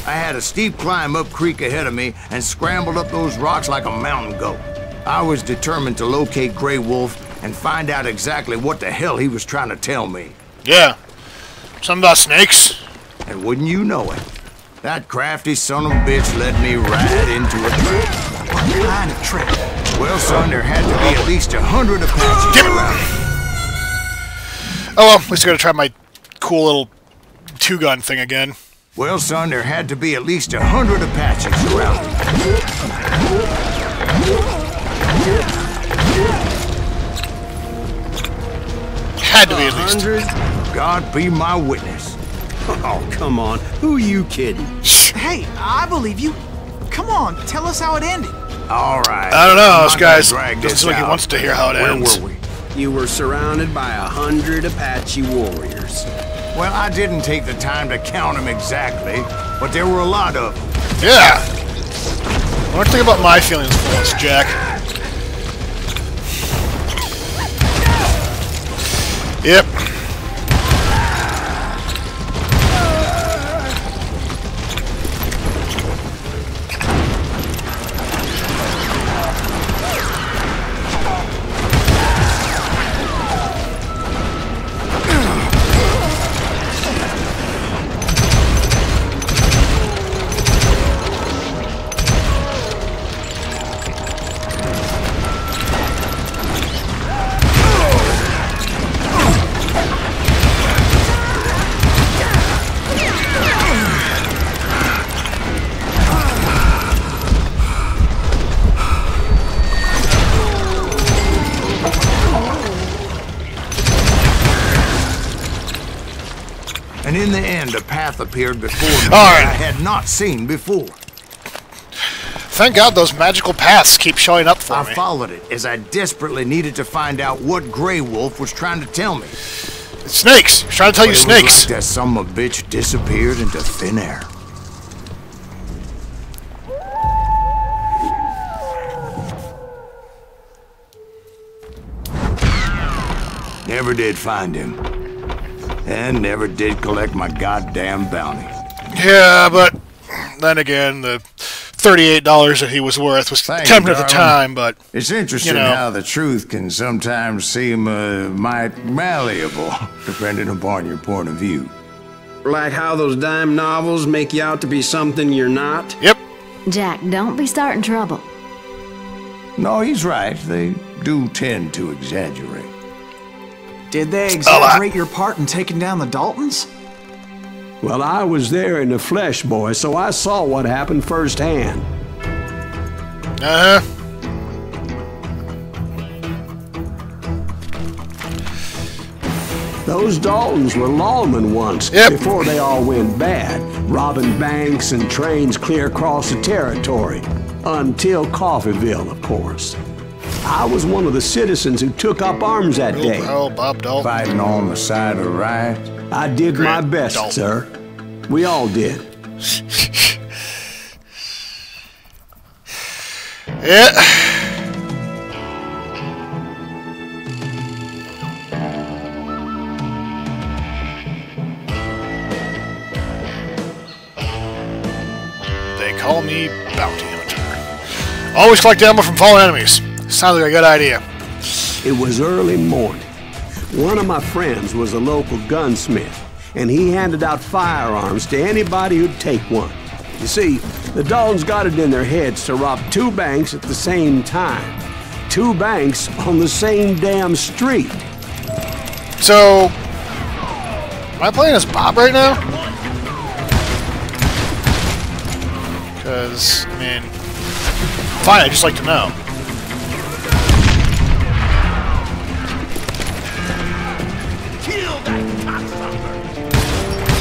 I had a steep climb up creek ahead of me and scrambled up those rocks like a mountain goat. I was determined to locate Grey Wolf and find out exactly what the hell he was trying to tell me. Yeah. Something about snakes. And wouldn't you know it, that crafty son of a bitch led me right into a trap. What kind of trap? Well, son, there had to be at least 100 Apaches around. Oh well, at least I gotta try my cool little 2-gun thing again. Well, son, there had to be at least 100 Apaches around. Had to be at least. 100? God be my witness. Oh, come on. Who are you kidding? Hey, I believe you. Come on, tell us how it ended. All right. I don't know, this I'm guy's gonna drag doesn't this seem like he out. wants to hear how it ends. Where were we? You were surrounded by 100 Apache warriors. Well, I didn't take the time to count them exactly, but there were a lot of them. Yeah. What do you think about my feelings for this, Jack? Yep. And in the end, a path appeared before me All right. that I had not seen before. Thank God those magical paths keep showing up for I me. followed it as I desperately needed to find out what Grey Wolf was trying to tell me. It's snakes. He's trying to tell you But it snakes. was like that son of a bitch disappeared into thin air. Never did find him. And never did collect my goddamn bounty. Yeah, but then again, the $38 that he was worth was Thank tempting you, at the darling. time, but It's interesting you know. how the truth can sometimes seem might malleable, depending upon your point of view. Like how those dime novels make you out to be something you're not? Yep. Jack, don't be starting trouble. No, he's right. They do tend to exaggerate. Did they exaggerate your part in taking down the Daltons? Well, I was there in the flesh, boy, so I saw what happened firsthand. Uh-huh. Those Daltons were lawmen once, before they all went bad, robbing banks and trains clear across the territory. Until Coffeeville, of course. I was one of the citizens who took up arms that day. Oh, Bob Dalton. Fighting on the side of the riot. I did my best, Dalton. sir. We all did. Yeah. They call me Bounty Hunter. Always collect ammo from fallen enemies. Sounds like a good idea. It was early morning. One of my friends was a local gunsmith, and he handed out firearms to anybody who'd take one. You see, the Daltons got it in their heads to rob two banks at the same time. Two banks on the same damn street. So, am I playing as Bob right now? Because, I mean, fine, I'd just like to know. Kill that cocksucker!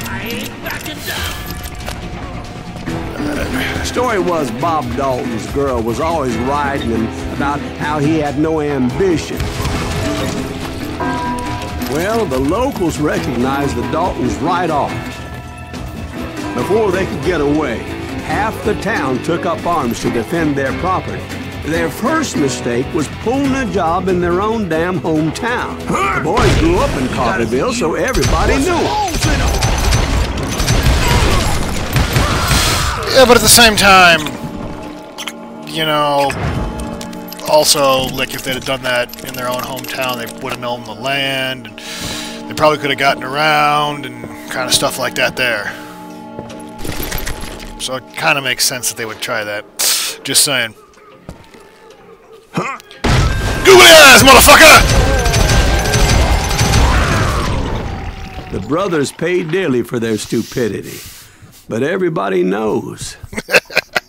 I ain't backing down. Story was Bob Dalton's girl was always writing him about how he had no ambition. Well, the locals recognized the Daltons right off. Before they could get away, half the town took up arms to defend their property. Their first mistake was pulling a job in their own damn hometown. The boys grew up in Coffeeville, so everybody knew them. Yeah, but at the same time, you know, also, like, if they'd have done that in their own hometown, they would have known the land, and they probably could have gotten around, and kind of stuff like that there. So it kind of makes sense that they would try that. Just saying. Googly eyes, motherfucker! The brothers paid dearly for their stupidity. But everybody knows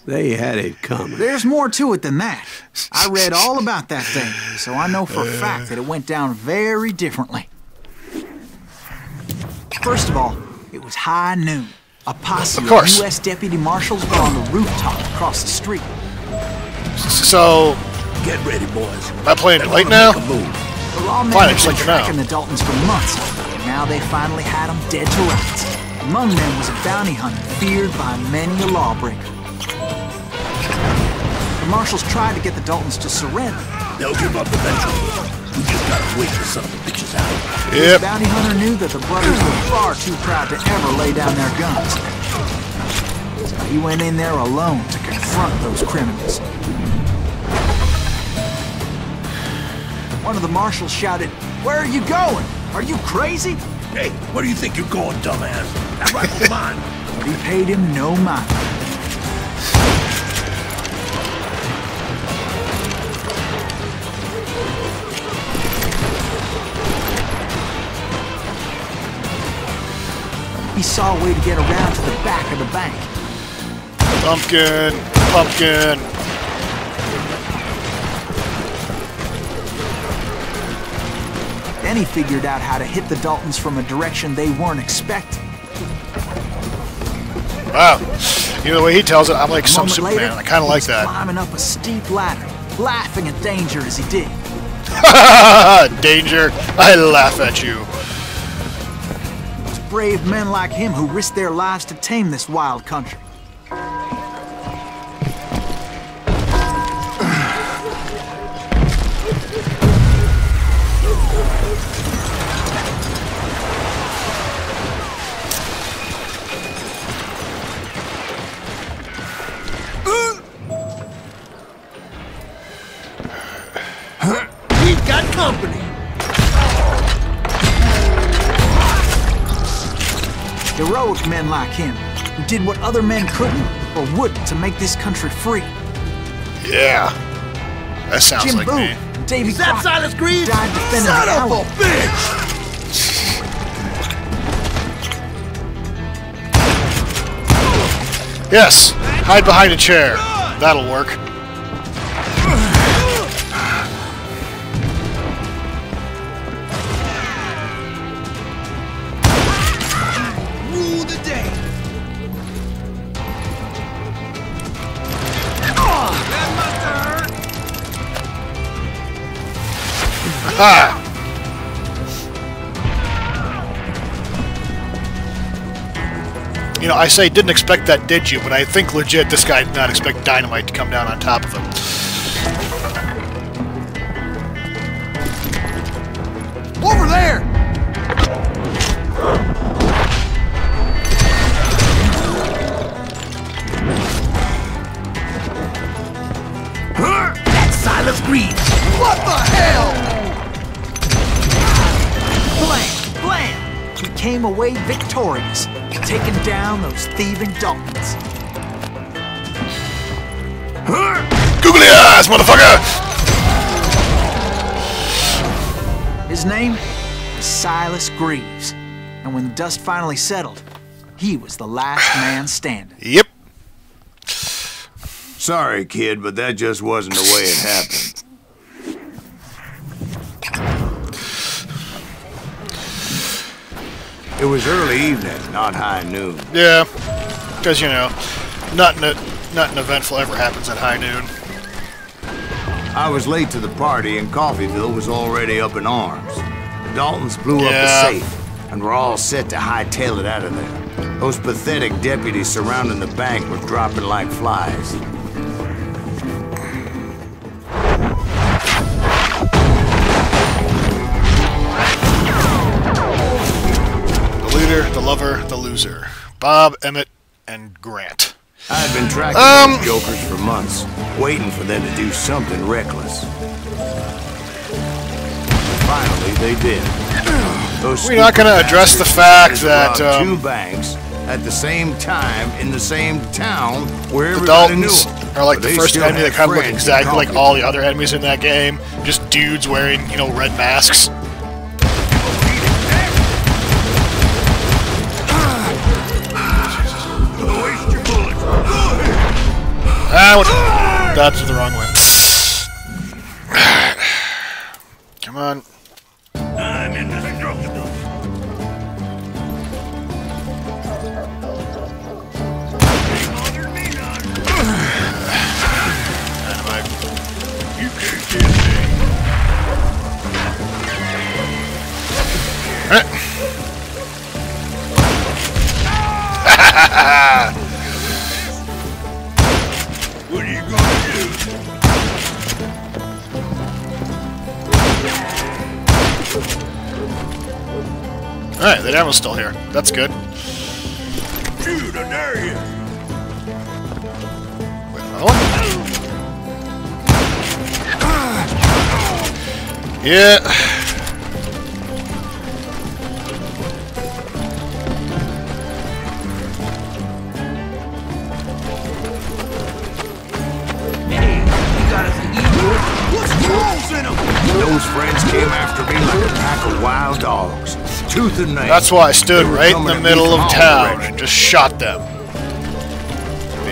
they had it coming. There's more to it than that. I read all about that thing, so I know for a fact that it went down very differently. First of all, it was high noon. A posse of U.S. deputy marshals were on the rooftop across the street. So, get ready, boys. Am I playing it late now? The lawmen had been tracking the Daltons for months, and now they finally had them dead to rights. Among them was a bounty hunter feared by many a lawbreaker. The marshals tried to get the Daltons to surrender. They'll give up eventually. We just gotta wait for some of the bitches out. The bounty hunter knew that the brothers were far too proud to ever lay down their guns. So he went in there alone to confront those criminals. One of the marshals shouted, "Where are you going? Are you crazy?" Hey, where do you think you're going, dumbass? That rifle's mine. But he paid him no mind. He saw a way to get around to the back of the bank. Pumpkin! Pumpkin! Then he figured out how to hit the Daltons from a direction they weren't expecting. Wow. You know, the way he tells it, I'm like some Superman. Later, I kind of like that. Climbing up a steep ladder, laughing at danger as he did. Danger! I laugh at you. Brave men like him who risked their lives to tame this wild country. We've got company. Heroic men like him, who did what other men couldn't or wouldn't to make this country free. Yeah. That sounds Jim like Boone, me. Davy Is that Silas Greaves? died defending Son the of a Alamo. bitch! Yes! Hide behind a chair. That'll work. Rule the day. That must have hurt. Ha! You know, I say didn't expect that, did you? But I think legit this guy did not expect dynamite to come down on top of him. Over there! That's Silas Greaves. What the hell? Blam! Blam! He came away victorious, taking down those thieving Daltons. Googly eyes, motherfucker! His name was Silas Greaves, and when the dust finally settled, he was the last man standing. Yep. Sorry, kid, but that just wasn't the way it happened. It was early evening, not high noon. Yeah. Because, you know, nothing eventful ever happens at high noon. I was late to the party, and Coffeeville was already up in arms. The Daltons blew up the safe, and were all set to hightail it out of there. Those pathetic deputies surrounding the bank were dropping like flies. The leader, the lover, the loser. Bob, Emmett, and Grant. I'd been tracking those jokers for months, waiting for them to do something reckless. Finally, they did. We're not going to address the fact that two banks at the same time in the same town where the everybody knew Daltons them. are like the They first still enemy that had kind of look friends exactly in like common. all the other enemies in that game. Just dudes wearing, you know, red masks. That's the wrong way. Come on. I'm indestructible. Dynamite. You can't get me. What are you gonna do? Alright, the ammo's still here. That's good. Shoot, I dare you. Wait, another one? Yeah. Those friends came after me like a pack of wild dogs, tooth and nail. That's why I stood right in the middle of town and just shot them.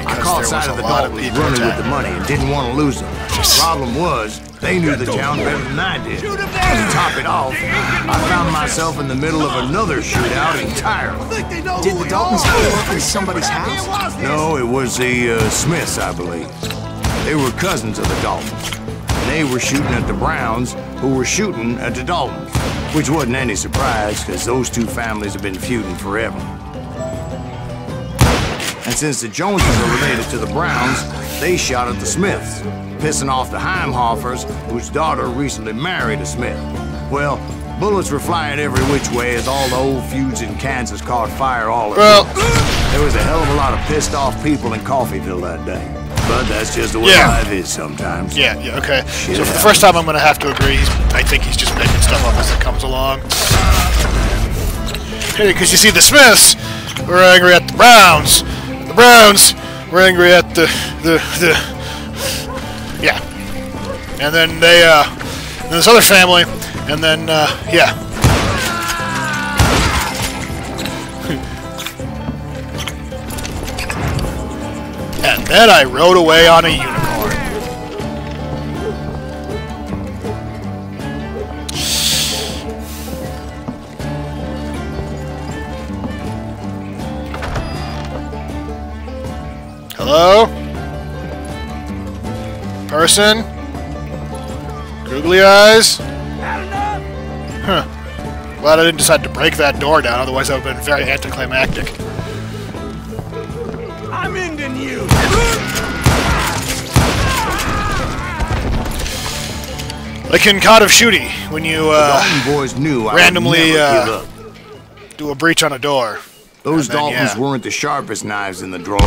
I caught sight of the Daltons running with the money and didn't want to lose them. The problem was, they knew the town better than I did. To top it off, I found myself in the middle of another shootout entirely. Did the Daltons pull up in somebody's house? No, it was the Smiths, I believe. They were cousins of the Daltons. And they were shooting at the Browns, who were shooting at the Daltons. Which wasn't any surprise, because those two families have been feuding forever. And since the Joneses are related to the Browns, they shot at the Smiths, pissing off the Heimhoffers, whose daughter recently married a Smith. Well, bullets were flying every which way as all the old feuds in Kansas caught fire all at once. There was a hell of a lot of pissed off people in Coffeeville that day. But that's just the way life is sometimes. Yeah, okay. So for the first time, I'm going to have to agree. I think he's just making stuff up as it comes along. Because you see, the Smiths were angry at the Browns. The Browns were angry at the yeah. And then they, and this other family, and then, yeah. And then I rode away on a unicorn. Hello? Person? Googly eyes? Huh. Glad I didn't decide to break that door down, otherwise that would have been very anticlimactic. I'm ending you. Like in Cod of Shooty, when you Dalton boys knew randomly I would never give up. do a breach on a door. Those Daltons weren't the sharpest knives in the drawer,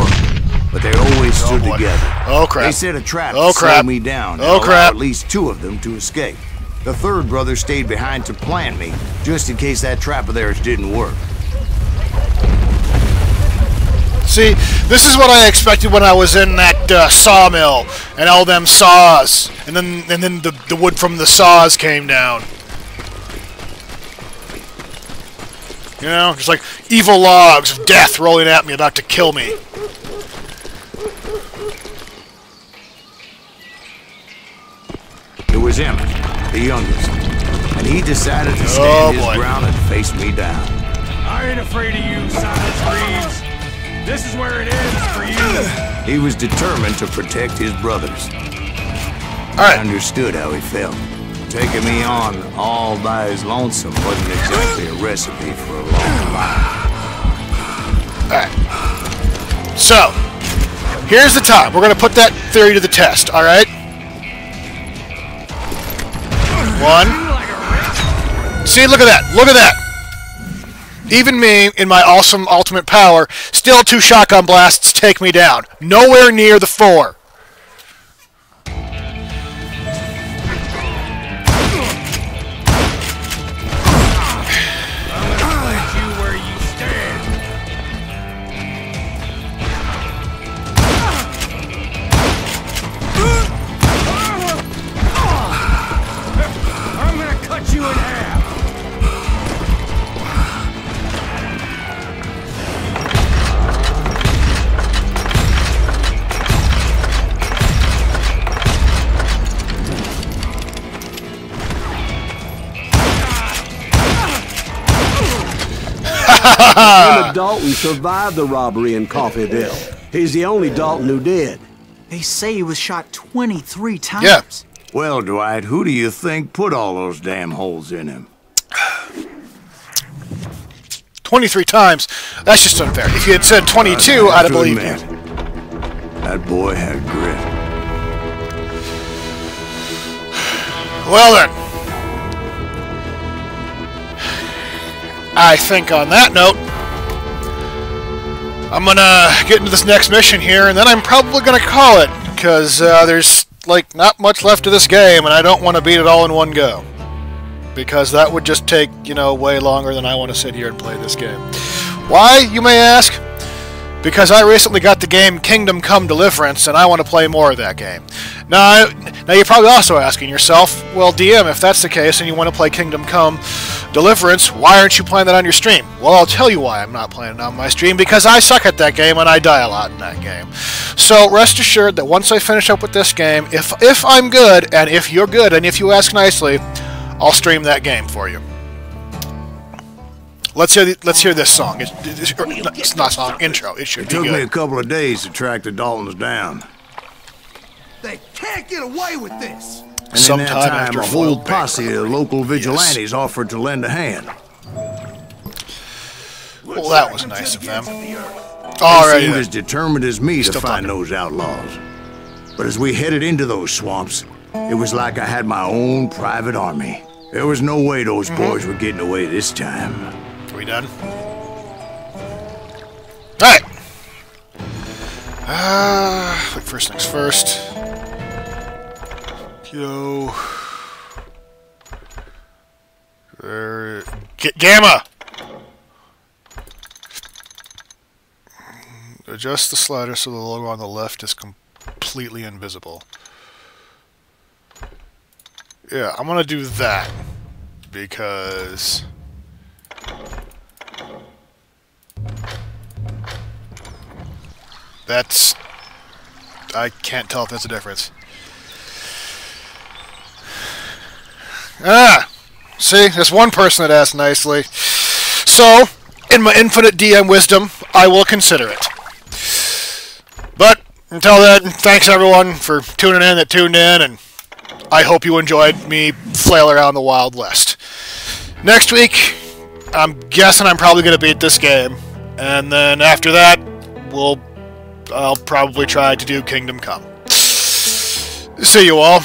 but they always stood together. Oh crap! They set a trap to slow me down. Oh crap! At least two of them to escape. The third brother stayed behind to plant me, just in case that trap of theirs didn't work. See, this is what I expected when I was in that sawmill, and all them saws, and then the wood from the saws came down. You know, just like evil logs of death rolling at me, about to kill me. It was Emmett, the youngest, and he decided to stand his ground and face me down. I ain't afraid of you, Silence Reeves. This is where it ends for you. He was determined to protect his brothers. I understood how he felt. Taking me on all by his lonesome wasn't exactly a recipe for a long life. Alright. So, here's the time. We're going to put that theory to the test, alright? 1. See, look at that. Look at that. Even me, in my awesome ultimate power, still 2 shotgun blasts take me down. Nowhere near the 4. Emmett Dalton survived the robbery in Coffeeville. He's the only Dalton who did. They say he was shot 23 times. Yeah. Well, Dwight, who do you think put all those damn holes in him? 23 times. That's just unfair. If you had said 22, I'd have believed you. That boy had grit. Well then. I think on that note, I'm gonna get into this next mission here, and then I'm probably gonna call it, because there's, like, not much left of this game, and I don't want to beat it all in one go. Because that would just take, you know, way longer than I want to sit here and play this game. Why, you may ask? Because I recently got the game Kingdom Come Deliverance, and I want to play more of that game. Now you're probably also asking yourself, well, DM, if that's the case and you want to play Kingdom Come Deliverance, why aren't you playing that on your stream? Well, I'll tell you why I'm not playing it on my stream, because I suck at that game and I die a lot in that game. So rest assured that once I finish up with this game, if I'm good, and if you're good, and if you ask nicely, I'll stream that game for you. Let's hear this song. It's not a song, intro. It should be good. It took me a couple of days to track the Daltons down. They can't get away with this. And in that time, a whole posse of local vigilantes offered to lend a hand. Well, that was nice of them. They seemed as determined as me to find those outlaws. But as we headed into those swamps, it was like I had my own private army. There was no way those boys were getting away this time. Are we done? Alright! Like first things first. Yo. Gamma! Adjust the slider so the logo on the left is completely invisible. Yeah, I'm gonna do that because that's... I can't tell if there's a difference. Ah! See, there's one person that asked nicely. So, in my infinite DM wisdom, I will consider it. But, until then, thanks everyone for tuning in that tuned in, and I hope you enjoyed me flail around the Wild West. Next week, I'm guessing I'm probably going to beat this game. And then after that, I'll probably try to do Kingdom Come. See you all.